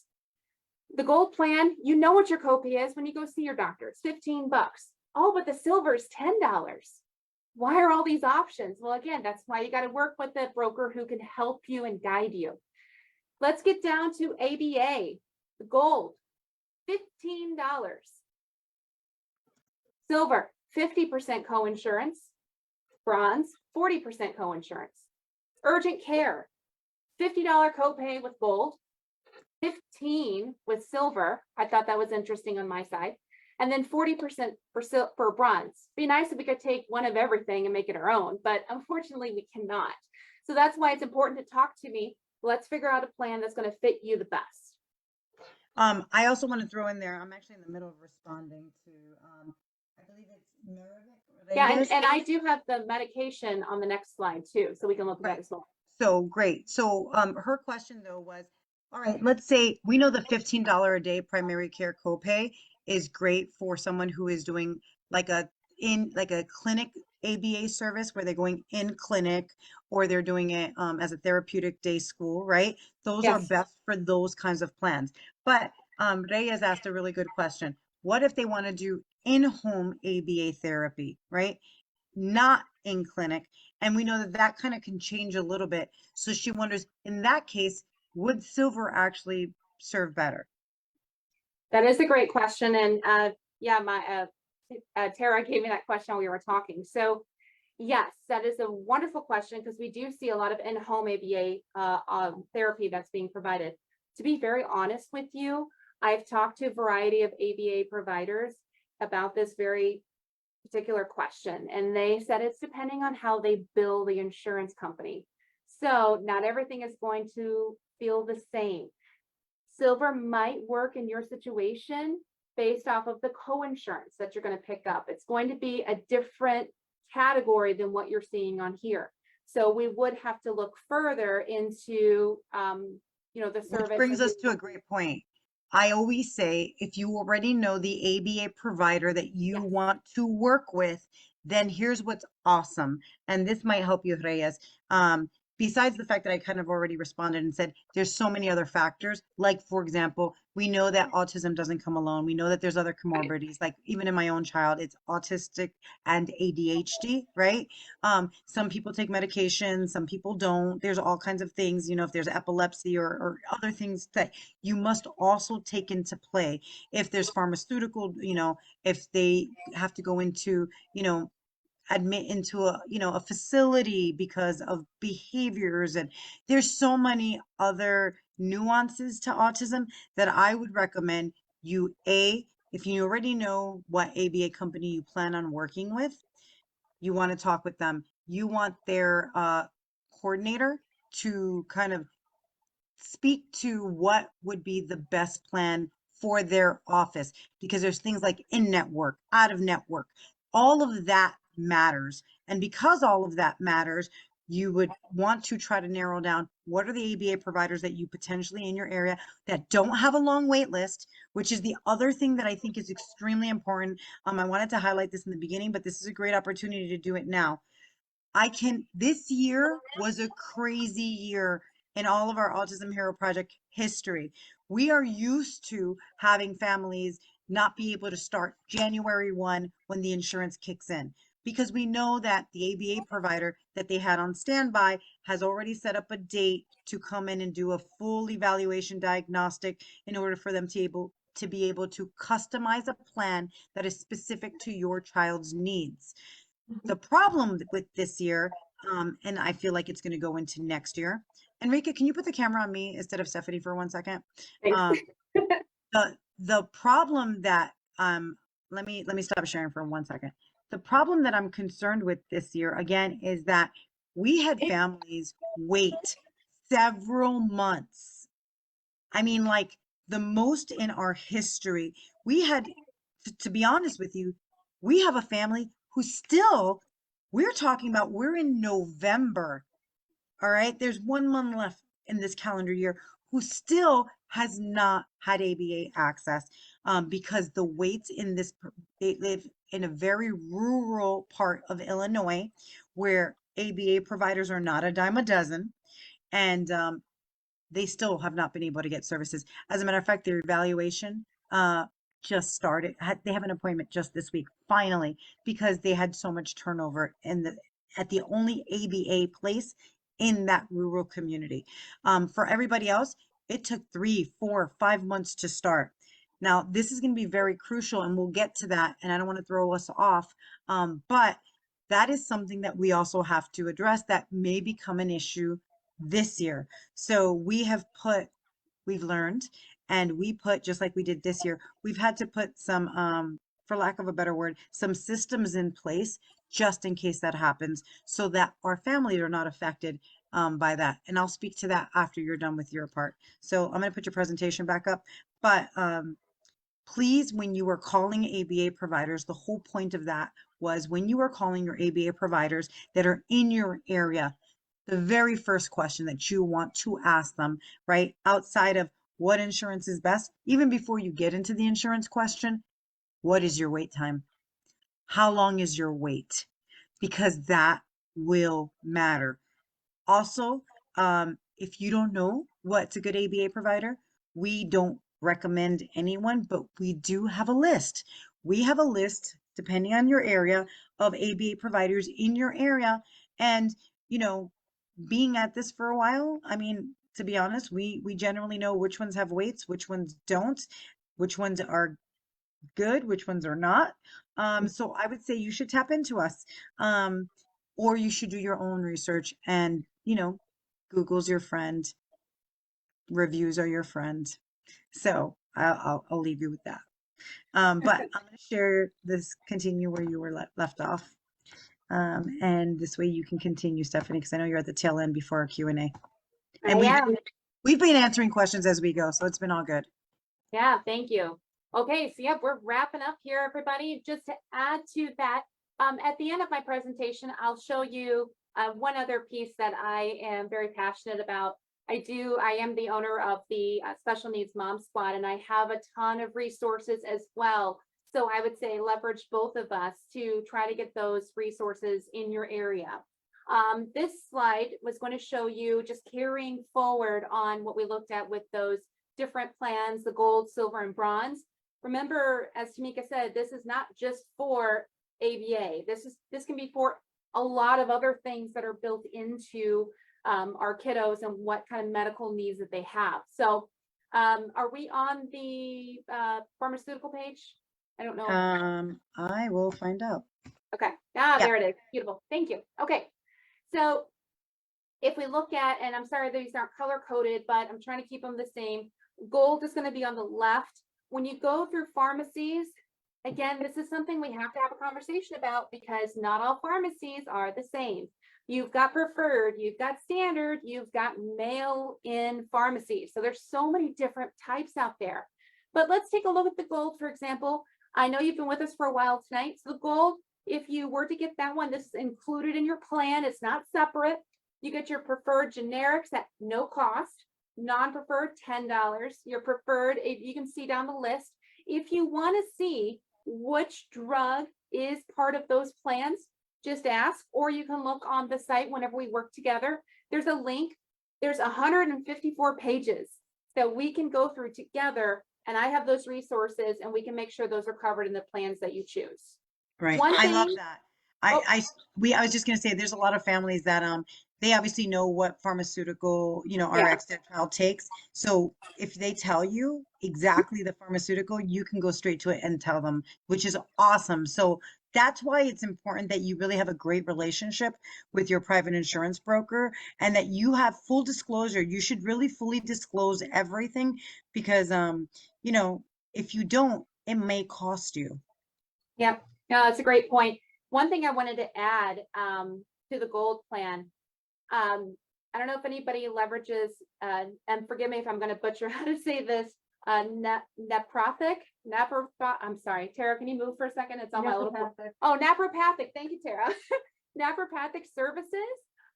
The gold plan, you know what your copay is when you go see your doctor. It's $15. Oh, but the silver is $10. Why are all these options? Well, again, that's why you got to work with a broker who can help you and guide you. Let's get down to ABA, the gold, $15. Silver, 50% co-insurance. Bronze, 40% co-insurance. Urgent care, $50 copay with gold, $15 with silver. I thought that was interesting on my side. And then 40% for bronze. Be nice if we could take one of everything and make it our own, but unfortunately we cannot. So that's why it's important to talk to me. Let's figure out a plan that's going to fit you the best. I also want to throw in there, I'm actually in the middle of responding to, I believe it's Meredith. Yeah, and I do have the medication on the next slide too, so we can look at that as well. So great. So her question though was, all right, let's say we know the $15 a day primary care copay is great for someone who is doing like a clinic ABA service where they're going in clinic or they're doing it as a therapeutic day school, right? Those are Yes. best for those kinds of plans. But Reyes asked a really good question. What if they want to do in-home ABA therapy, right? Not in clinic. And we know that that kind of can change a little bit. So she wonders, in that case, would silver actually serve better? That is a great question. And yeah, my Tara gave me that question while we were talking. So yes, that is a wonderful question because we do see a lot of in-home ABA therapy that's being provided. To be very honest with you, I've talked to a variety of ABA providers about this very particular question, and they said it's depending on how they bill the insurance company. So not everything is going to feel the same. Silver might work in your situation based off of the co-insurance that you're going to pick up. It's going to be a different category than what you're seeing on here. So we would have to look further into, the service. Which brings us to a great point. I always say, if you already know the ABA provider that you want to work with, then here's what's awesome. And this might help you, Reyes. Besides the fact that I kind of already responded and said, there's so many other factors. Like, for example, we know that autism doesn't come alone. We know that there's other comorbidities, like even in my own child, it's autistic and ADHD, right? Some people take medication, some people don't. There's all kinds of things, if there's epilepsy or other things that you must also take into play. If there's pharmaceutical, if they have to go into, admit into a facility because of behaviors, and there's so many other nuances to autism that I would recommend you, if you already know what ABA company you plan on working with, you want to talk with them. You want their coordinator to kind of speak to what would be the best plan for their office, because there's things like in network, out of network, all of that matters. And because all of that matters, you would want to try to narrow down what are the ABA providers that you potentially in your area that don't have a long wait list, which is the other thing that I think is extremely important. I wanted to highlight this in the beginning, but this is a great opportunity to do it now. This year was a crazy year in all of our Autism Hero Project history. We are used to having families not be able to start January 1 when the insurance kicks in, because we know that the ABA provider that they had on standby has already set up a date to come in and do a full evaluation diagnostic in order for them to be able to customize a plan that is specific to your child's needs. The problem with this year, and I feel like it's going to go into next year. Enrique, can you put the camera on me instead of Stephanie for 1 second? Thanks. Um, the problem that let me stop sharing for 1 second. The problem that I'm concerned with this year again is that we had families wait several months. I mean, like the most in our history. We had, to be honest with you, we have a family who still, we're talking about, we're in November. All right. There's 1 month left in this calendar year, who still has not had ABA access because the waits in this, they live in a very rural part of Illinois where ABA providers are not a dime a dozen. And they still have not been able to get services. As a matter of fact, their evaluation just started. They have an appointment just this week, finally, because they had so much turnover at the only ABA place in that rural community. For everybody else, it took 3, 4, 5 months to start. Now, this is going to be very crucial, and we'll get to that, and I don't want to throw us off, but that is something that we also have to address that may become an issue this year. So we've learned, and we put, just like we did this year, we've had to put some, for lack of a better word, some systems in place just in case that happens so that our families are not affected by that. And I'll speak to that after you're done with your part. So I'm going to put your presentation back up, but please, when you are calling ABA providers, the whole point of that was when you are calling your ABA providers that are in your area, the very first question that you want to ask them, right, outside of what insurance is best, even before you get into the insurance question, what is your wait time? How long is your wait? Because that will matter. Also, if you don't know what's a good ABA provider, we don't recommend anyone, but we do have a list. We have a list, depending on your area, of ABA providers in your area. And, you know, being at this for a while, I mean, to be honest, we generally know which ones have weights, which ones don't, which ones are good, which ones are not. So I would say you should tap into us, or you should do your own research. And Google's your friend, reviews are your friend. So I'll leave you with that. But I'm going to share this, continue where you were left off. And this way you can continue, Stephanie, because I know you're at the tail end before our Q&A. And we've been answering questions as we go, so it's been all good. Yeah, thank you. Okay, so yep, we're wrapping up here, everybody. Just to add to that, at the end of my presentation, I'll show you one other piece that I am very passionate about. I am the owner of the Special Needs Mom Squad, and I have a ton of resources as well. So I would say leverage both of us to try to get those resources in your area. This slide was going to show you just carrying forward on what we looked at with those different plans, the gold, silver, and bronze. Remember, as Tamika said, this is not just for ABA. This can be for a lot of other things that are built into our kiddos and what kind of medical needs that they have. So are we on the pharmaceutical page? I don't know. I will find out. Okay. Yeah. There it is. Beautiful. Thank you. Okay. So if we look at, and I'm sorry, these aren't color coded, but I'm trying to keep them the same. Gold is going to be on the left. When you go through pharmacies, again, this is something we have to have a conversation about because not all pharmacies are the same. You've got preferred, you've got standard, you've got mail-in pharmacies. So there's so many different types out there. But let's take a look at the gold, for example. I know you've been with us for a while tonight. So the gold, if you were to get that one, this is included in your plan. It's not separate. You get your preferred generics at no cost, non-preferred $10. Your preferred, you can see down the list. If you want to see which drug is part of those plans, just ask, or you can look on the site whenever we work together. There's a link. There's 154 pages that we can go through together, and I have those resources, and we can make sure those are covered in the plans that you choose. Right. One I love thing, that. oh, I was just gonna say, there's a lot of families that, they obviously know what pharmaceutical, yeah, RX their child takes. So if they tell you exactly the pharmaceutical, you can go straight to it and tell them, which is awesome. So that's why it's important that you really have a great relationship with your private insurance broker and that you have full disclosure. You should really fully disclose everything because, you know, if you don't, it may cost you. yep, no, that's a great point. One thing I wanted to add to the gold plan, I don't know if anybody leverages, and forgive me if I'm going to butcher how to say this, naprothic, I'm sorry, Tara, can you move for a second? It's on my little, oh, naprapathic, thank you, Tara. Naprapathic services,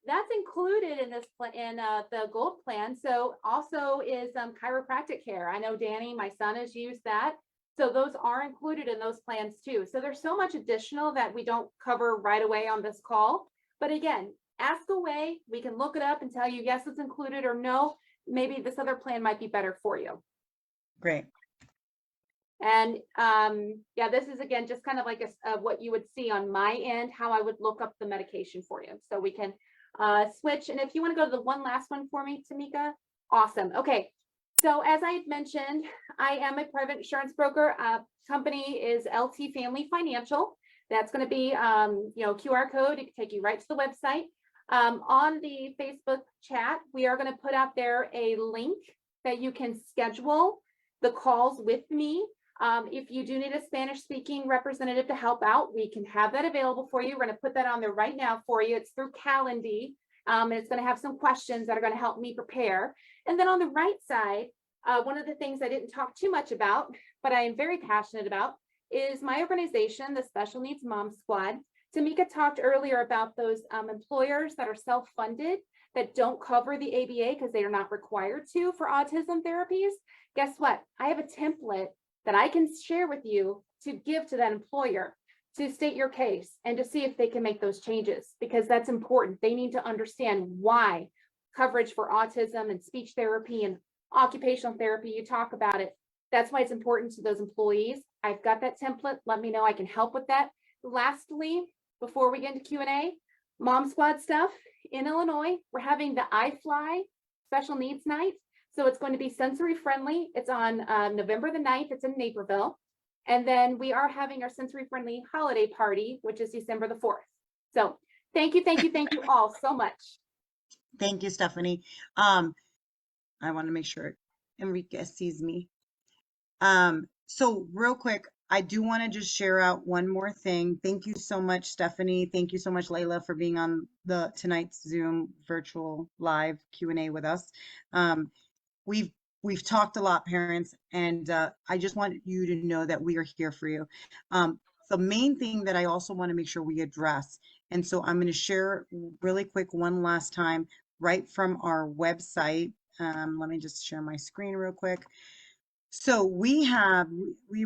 that's included in this, in the gold plan. So also is chiropractic care. I know Danny, my son, has used that. So those are included in those plans too. So there's so much additional that we don't cover right away on this call. But again, ask away. We can look it up and tell you, yes, it's included, or no, maybe this other plan might be better for you. Great. And yeah, this is again, just kind of like what you would see on my end, how I would look up the medication for you. So we can switch. And if you want to go to the one last one for me, Tamika, awesome. Okay. So as I had mentioned, I am a private insurance broker. Company is LT Family Financial. That's going to be, QR code. It can take you right to the website. On the Facebook chat, we are going to put out there a link that you can schedule the calls with me. If you do need a Spanish speaking representative to help out, we can have that available for you. We're going to put that on there right now for you. It's through Calendly. And it's going to have some questions that are going to help me prepare. And then on the right side, one of the things I didn't talk too much about, but I am very passionate about, is my organization, the Special Needs Mom Squad. Tamika talked earlier about those employers that are self-funded that don't cover the ABA because they are not required to for autism therapies. Guess what? I have a template that I can share with you to give to that employer to state your case and to see if they can make those changes, because that's important. They need to understand why coverage for autism and speech therapy and occupational therapy, you talk about it. That's why it's important to those employees. I've got that template. Let me know. I can help with that. Lastly, before we get into Q&A, Mom Squad stuff in Illinois, we're having the iFly Special Needs Night. So it's going to be sensory friendly. It's on November the 9th. It's in Naperville. And then we are having our sensory friendly holiday party, which is December the 4th. So thank you all so much. Thank you, Stephanie. I want to make sure Enrique sees me. So real quick, I do want to just share out one more thing. Thank you so much, Stephanie. Thank you so much, Layla, for being on tonight's Zoom virtual live Q&A with us. We've talked a lot, parents, and I just want you to know that we are here for you. The main thing that I also want to make sure we address, and so I'm going to share really quick one last time right from our website. Let me just share my screen real quick. So we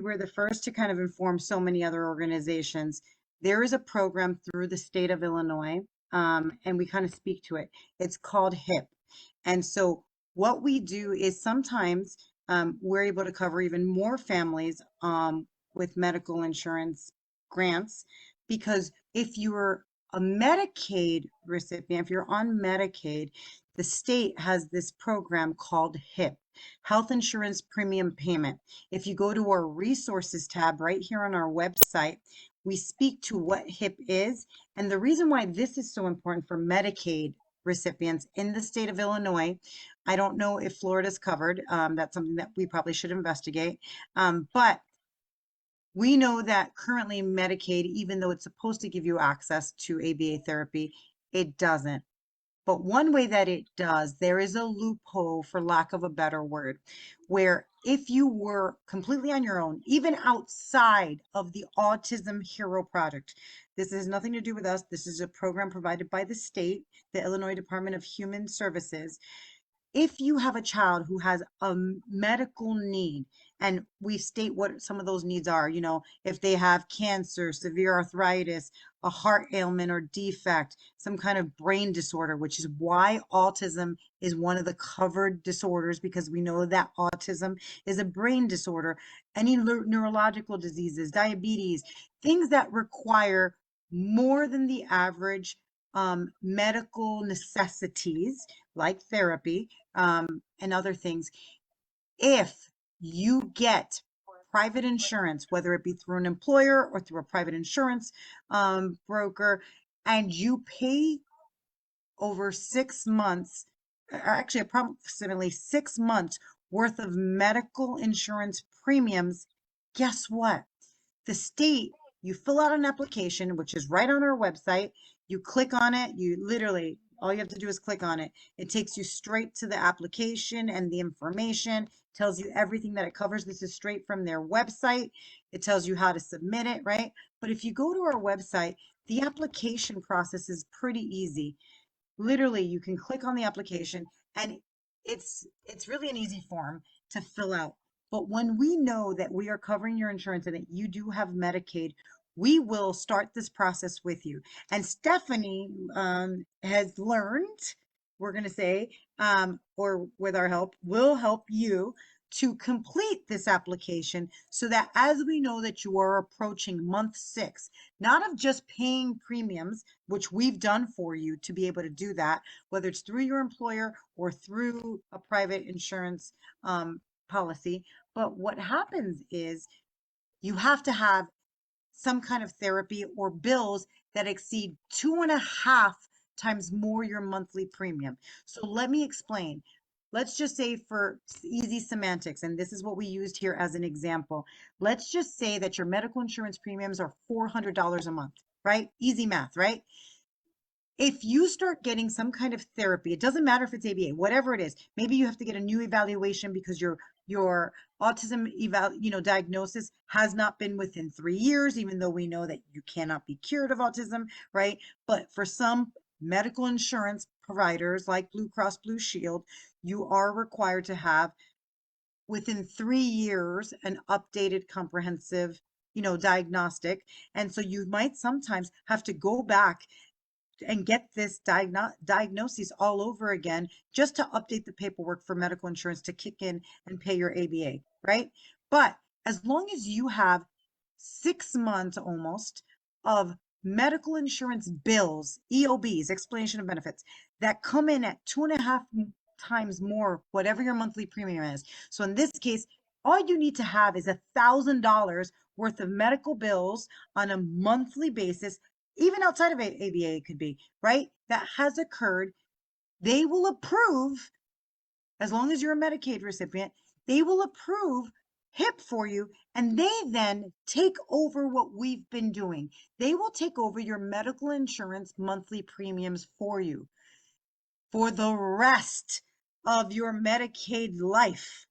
were the first to kind of inform so many other organizations. There is a program through the state of Illinois, and we kind of speak to it. It's called HIP. And so what we do is sometimes we're able to cover even more families with medical insurance grants, because if you're a Medicaid recipient, if you're on Medicaid, the state has this program called HIP, Health Insurance Premium Payment. If you go to our resources tab right here on our website, we speak to what HIP is. And the reason why this is so important for Medicaid recipients in the state of Illinois. I don't know if Florida's covered. That's something that we probably should investigate. But we know that currently Medicaid, even though it's supposed to give you access to ABA therapy, it doesn't. But one way that it does, there is a loophole, for lack of a better word, where if you were completely on your own, even outside of the Autism Hero Project, this has nothing to do with us. This is a program provided by the state, the Illinois Department of Human Services. If you have a child who has a medical need, and we state what some of those needs are, you know, if they have cancer, severe arthritis, a heart ailment or defect, some kind of brain disorder, which is why autism is one of the covered disorders, because we know that autism is a brain disorder. Any neurological diseases, diabetes, things that require more than the average medical necessities like therapy and other things. If you get private insurance, whether it be through an employer or through a private insurance broker, and you pay over 6 months, or actually approximately 6 months worth of medical insurance premiums, guess what? The state, you fill out an application, which is right on our website. You click on it, you literally, all you have to do is click on it. It takes you straight to the application and the information, tells you everything that it covers. This is straight from their website. It tells you how to submit it, right? But if you go to our website, the application process is pretty easy. Literally, you can click on the application and it's really an easy form to fill out. But when we know that we are covering your insurance and that you do have Medicaid, we will start this process with you. And Stephanie has learned, we're going to say, or with our help, will help you to complete this application so that as we know that you are approaching month 6, not of just paying premiums, which we've done for you to be able to do that, whether it's through your employer or through a private insurance policy. But what happens is you have to have some kind of therapy or bills that exceed 2.5 times more your monthly premium. So let me explain. Let's just say, for easy semantics, and this is what we used here as an example. Let's just say that your medical insurance premiums are $400 a month, right? Easy math, right? If you start getting some kind of therapy, it doesn't matter if it's ABA, whatever it is, maybe you have to get a new evaluation because your autism diagnosis has not been within 3 years, even though we know that you cannot be cured of autism, right? But for some medical insurance providers like Blue Cross Blue Shield, you are required to have within 3 years an updated comprehensive diagnostic. And so you might sometimes have to go back and get this diagnosis all over again just to update the paperwork for medical insurance to kick in and pay your ABA, right? But as long as you have 6 months almost of medical insurance bills, EOBs, explanation of benefits, that come in at 2.5 times more, whatever your monthly premium is. So in this case, all you need to have is $1,000 worth of medical bills on a monthly basis, even outside of ABA, it could be, right? That has occurred. They will approve, as long as you're a Medicaid recipient, they will approve HIP for you, and they then take over what we've been doing. They will take over your medical insurance monthly premiums for you for the rest of your Medicaid life.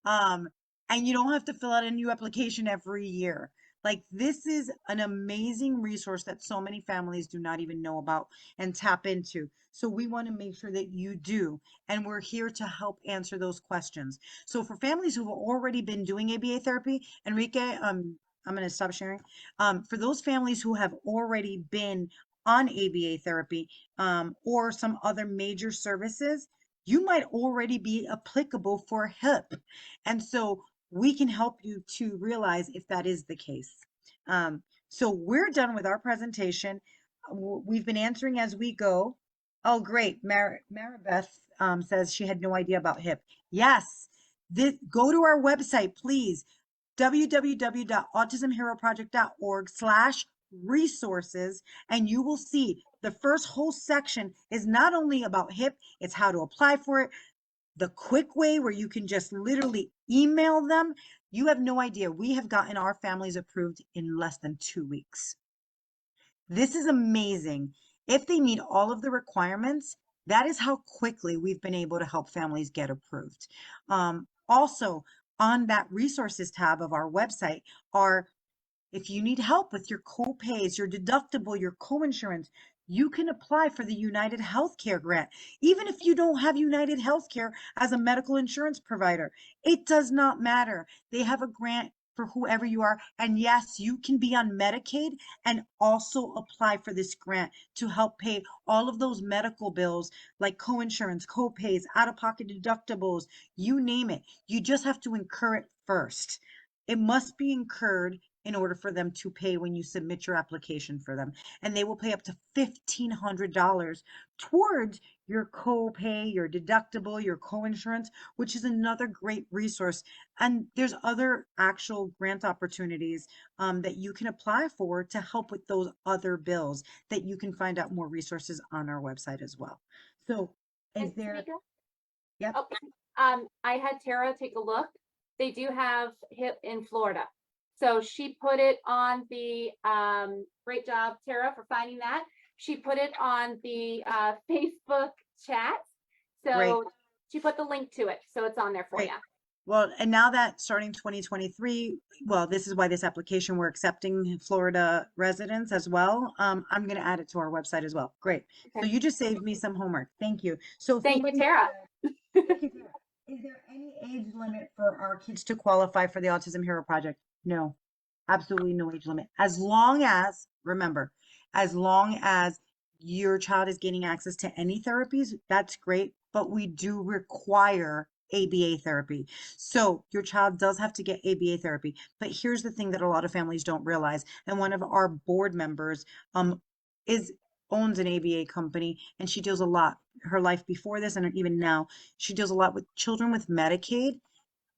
And you don't have to fill out a new application every year. Like, this is an amazing resource that so many families do not even know about and tap into. So we want to make sure that you do. And we're here to help answer those questions. So for families who've already been doing ABA therapy, Enrique, I'm going to stop sharing. For those families who have already been on ABA therapy or some other major services, you might already be applicable for HIP. And so we can help you to realize if that is the case. So we're done with our presentation. We've been answering as we go. Oh, great. Maribeth says she had no idea about HIP. Yes, go to our website, please. www.autismheroproject.org/resources, and you will see the first whole section is not only about HIP, it's how to apply for it, the quick way where you can just literally email them. You have no idea. We have gotten our families approved in less than 2 weeks. This is amazing. If they meet all of the requirements, that is how quickly we've been able to help families get approved. Also, on that resources tab of our website are, if you need help with your co-pays, your deductible, your co-insurance, you can apply for the United Healthcare grant. Even if you don't have United Healthcare as a medical insurance provider, it does not matter. They have a grant for whoever you are. And yes, you can be on Medicaid and also apply for this grant to help pay all of those medical bills like co-insurance, co-pays, out-of-pocket deductibles, you name it. You just have to incur it first. It must be incurred in order for them to pay when you submit your application for them. And they will pay up to $1,500 towards your co-pay, your deductible, your co-insurance, which is another great resource. And there's other actual grant opportunities that you can apply for to help with those other bills that you can find out more resources on our website as well. So is And there, Tamika? yep, Oh, I had Tara take a look. They do have HIP in Florida. So she put it on the, great job, Tara, for finding that. She put it on the Facebook chat. Great. So she put the link to it. So it's on there for Great. you. Well, and now that starting 2023, well, this is why this application, we're accepting Florida residents as well. I'm going to add it to our website as well. Great. So Okay. you just saved me some homework. Thank you. So Thank you, somebody Tara. said- Thank you, Tara. Is there any age limit for our kids to qualify for the Autism Hero Project? No, absolutely no age limit. As long as, remember, as long as your child is gaining access to any therapies, that's great. But we do require ABA therapy. So your child does have to get ABA therapy. But here's the thing that a lot of families don't realize. And one of our board members is owns an ABA company, and she deals a lot, her life before this and even now, she deals a lot with children with Medicaid.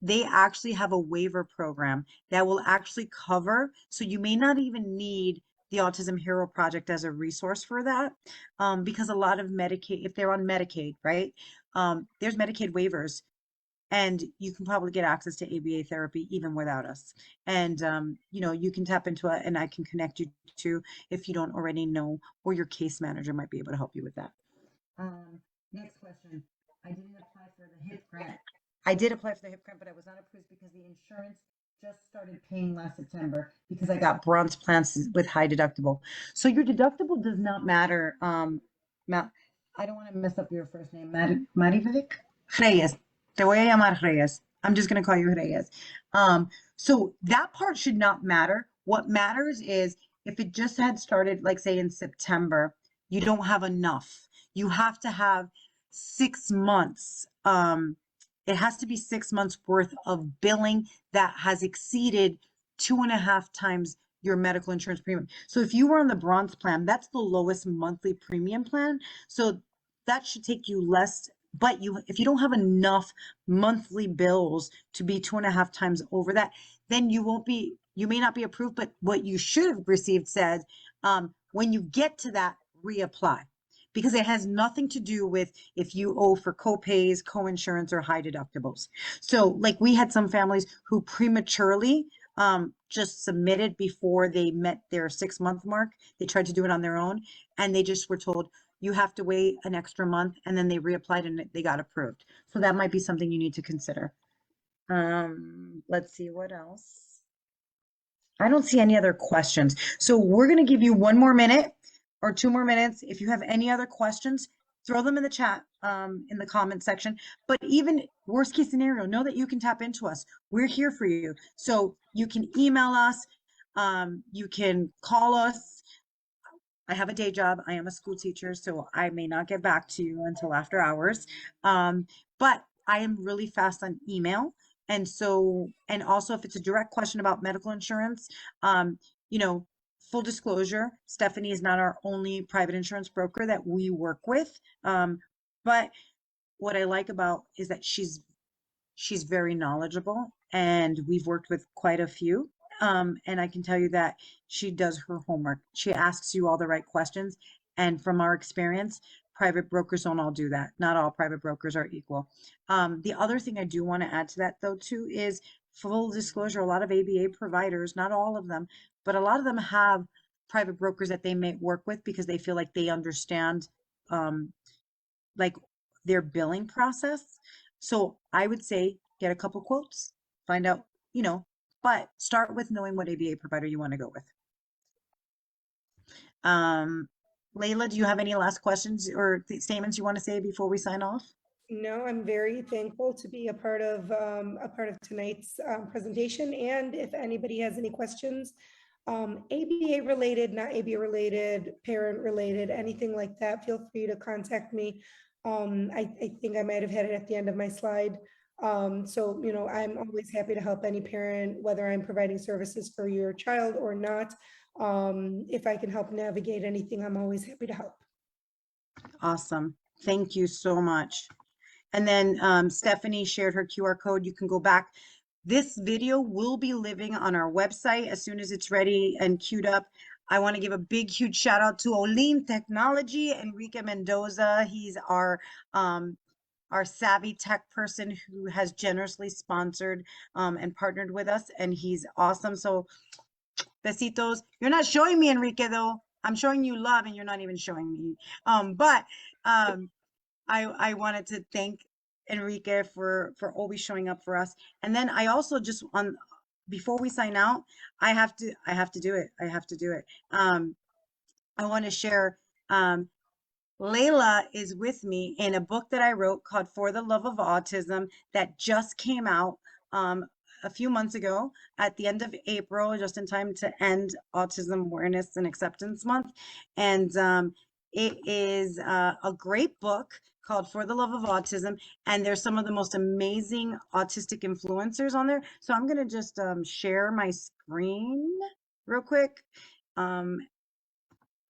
They actually have a waiver program that will actually cover, so you may not even need the Autism Hero Project as a resource for that, because a lot of Medicaid, if they're on Medicaid, right, there's Medicaid waivers, and you can probably get access to ABA therapy even without us. And you know, you can tap into it, and I can connect you to, if you don't already know, or your case manager might be able to help you with that. Next question. I didn't apply for the HIP grant. I did apply for the HIP grant, but I was not approved because the insurance just started paying last September because I got bronze plans with high deductible. So your deductible does not matter. I don't want to mess up your first name. Marivic Reyes. Te voy a llamar Reyes. I'm just going to call you Reyes. So that part should not matter. What matters is if it just had started, like say in September, you don't have enough. You have to have 6 months. It has to be 6 months worth of billing that has exceeded 2.5 times your medical insurance premium. So if you were on the bronze plan, that's the lowest monthly premium plan. So that should take you less, but if you don't have enough monthly bills to be 2.5 times over that, then you may not be approved, but what you should have received said, when you get to that, reapply, because it has nothing to do with if you owe for co-pays, co-insurance, or high deductibles. So like we had some families who prematurely just submitted before they met their 6-month mark. They tried to do it on their own, and they just were told, you have to wait an extra month, and then they reapplied and they got approved. So that might be something you need to consider. Let's see what else. I don't see any other questions. So we're going to give you 1 more minute or 2 more minutes. If you have any other questions, throw them in the chat, in the comment section. But even worst case scenario, know that you can tap into us. We're here for you. So you can email us. You can call us. I have a day job. I am a school teacher, so I may not get back to you until after hours. But I am really fast on email. And so, and also if it's a direct question about medical insurance, you know, full disclosure, Stephanie is not our only private insurance broker that we work with. But what I like about is that she's very knowledgeable, and we've worked with quite a few. And I can tell you that she does her homework. She asks you all the right questions, And from our experience, private brokers don't all do that. Not all private brokers are equal. The other thing I do want to add to that though too is full disclosure, a lot of ABA providers, not all of them, but a lot of them have private brokers that they may work with because they feel like they understand um, like their billing process. So I would say get a couple quotes, find out, but start with knowing what ABA provider you want to go with. Um, Layla, do you have any last questions or statements you want to say before we sign off? No, I'm very thankful to be a part of tonight's presentation. And if anybody has any questions, ABA related, not ABA related, parent related, anything like that, feel free to contact me. I think I might have had it at the end of my slide. So, I'm always happy to help any parent, whether I'm providing services for your child or not. If I can help navigate anything, I'm always happy to help. Awesome. Thank you so much. And then Stephanie shared her QR code. You can go back. This video will be living on our website as soon as it's ready and queued up. I want to give a big, huge shout out to Olin Technology, Enrique Mendoza. He's our savvy tech person who has generously sponsored and partnered with us, and he's awesome. So besitos. You're not showing me, Enrique, though. I'm showing you love, and you're not even showing me. But I wanted to thank Enrique for always showing up for us. And then I also just before we sign out, I have to do it. I have to do it. I want to share Layla is with me in a book that I wrote called For the Love of Autism that just came out a few months ago at the end of April, just in time to end Autism Awareness and Acceptance Month. And it is a great book called For the Love of Autism. And there's some of the most amazing autistic influencers on there. So I'm going to just share my screen real quick.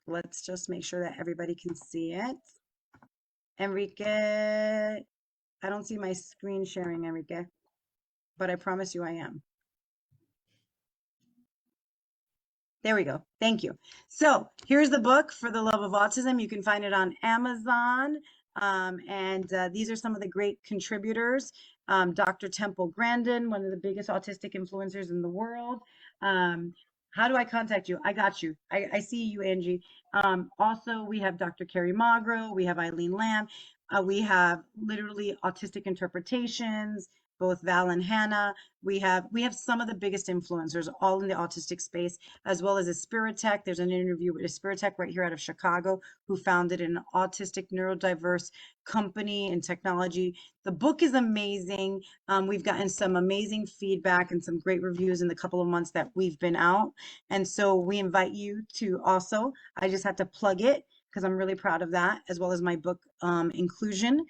Let's just make sure that everybody can see it. Enrique, I don't see my screen sharing, Enrique, but I promise you I am. There we go. Thank you. So here's the book, For the Love of Autism. You can find it on Amazon. These are some of the great contributors. Dr. Temple Grandin, one of the biggest autistic influencers in the world. How do I contact you? I got you. I see you, Angie. Also, we have Dr. Carrie Magro. We have Eileen Lamb. We have literally autistic interpretations, both Val and Hannah. We have some of the biggest influencers all in the autistic space, as well as Aspiritech. There's an interview with Aspiritech right here out of Chicago, who founded an autistic neurodiverse company and technology. The book is amazing. We've gotten some amazing feedback and some great reviews in the couple of months that we've been out. And so we invite you to also, I just had to plug it because I'm really proud of that, as well as my book, Inclusion.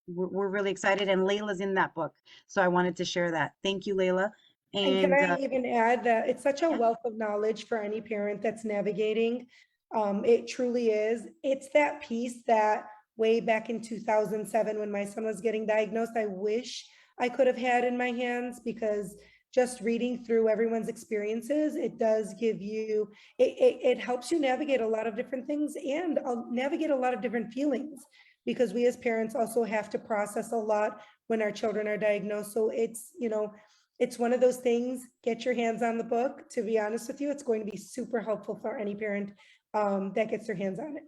We're really excited, and Layla's in that book. So I wanted to share that. Thank you, Layla. And can I And even add that it's such a yeah. wealth of knowledge for any parent that's navigating. It truly is. It's that piece that way back in 2007, when my son was getting diagnosed, I wish I could have had in my hands, because just reading through everyone's experiences, it does give you, it helps you navigate a lot of different things and navigate a lot of different feelings, because we as parents also have to process a lot when our children are diagnosed. So it's one of those things. Get your hands on the book. To be honest with you, it's going to be super helpful for any parent that gets their hands on it.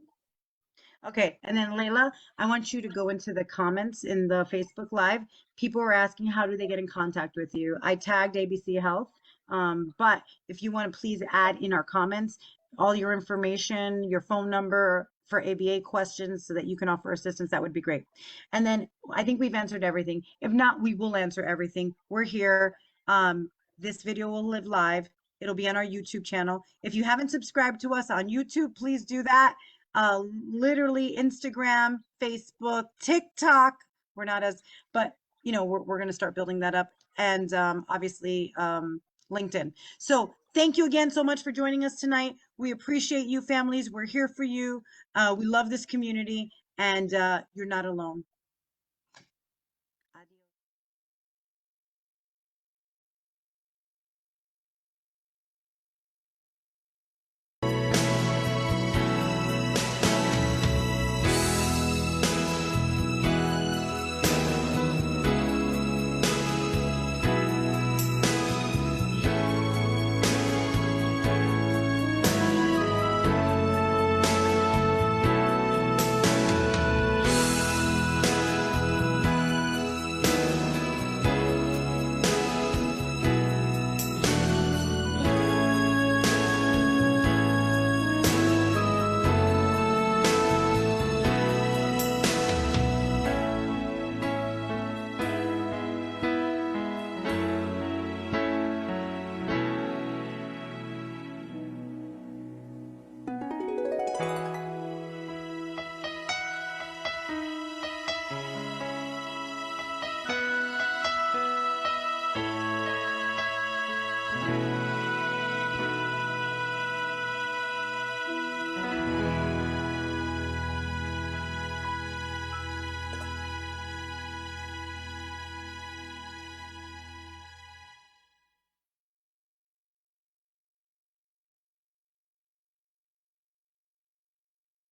Okay, and then Layla, I want you to go into the comments in the Facebook Live. People are asking, how do they get in contact with you? I tagged ABC Health, but if you want to please add in our comments all your information, your phone number for ABA questions so that you can offer assistance, that would be great. And then I think we've answered everything. If not, we will answer everything. We're here. This video will live live. It'll be on our YouTube channel. If you haven't subscribed to us on YouTube, please do that. Literally Instagram, Facebook, TikTok. We're not as, but we're going to start building that up, and obviously LinkedIn. So thank you again so much for joining us tonight. We appreciate you, families. We're here for you. We love this community, and you're not alone.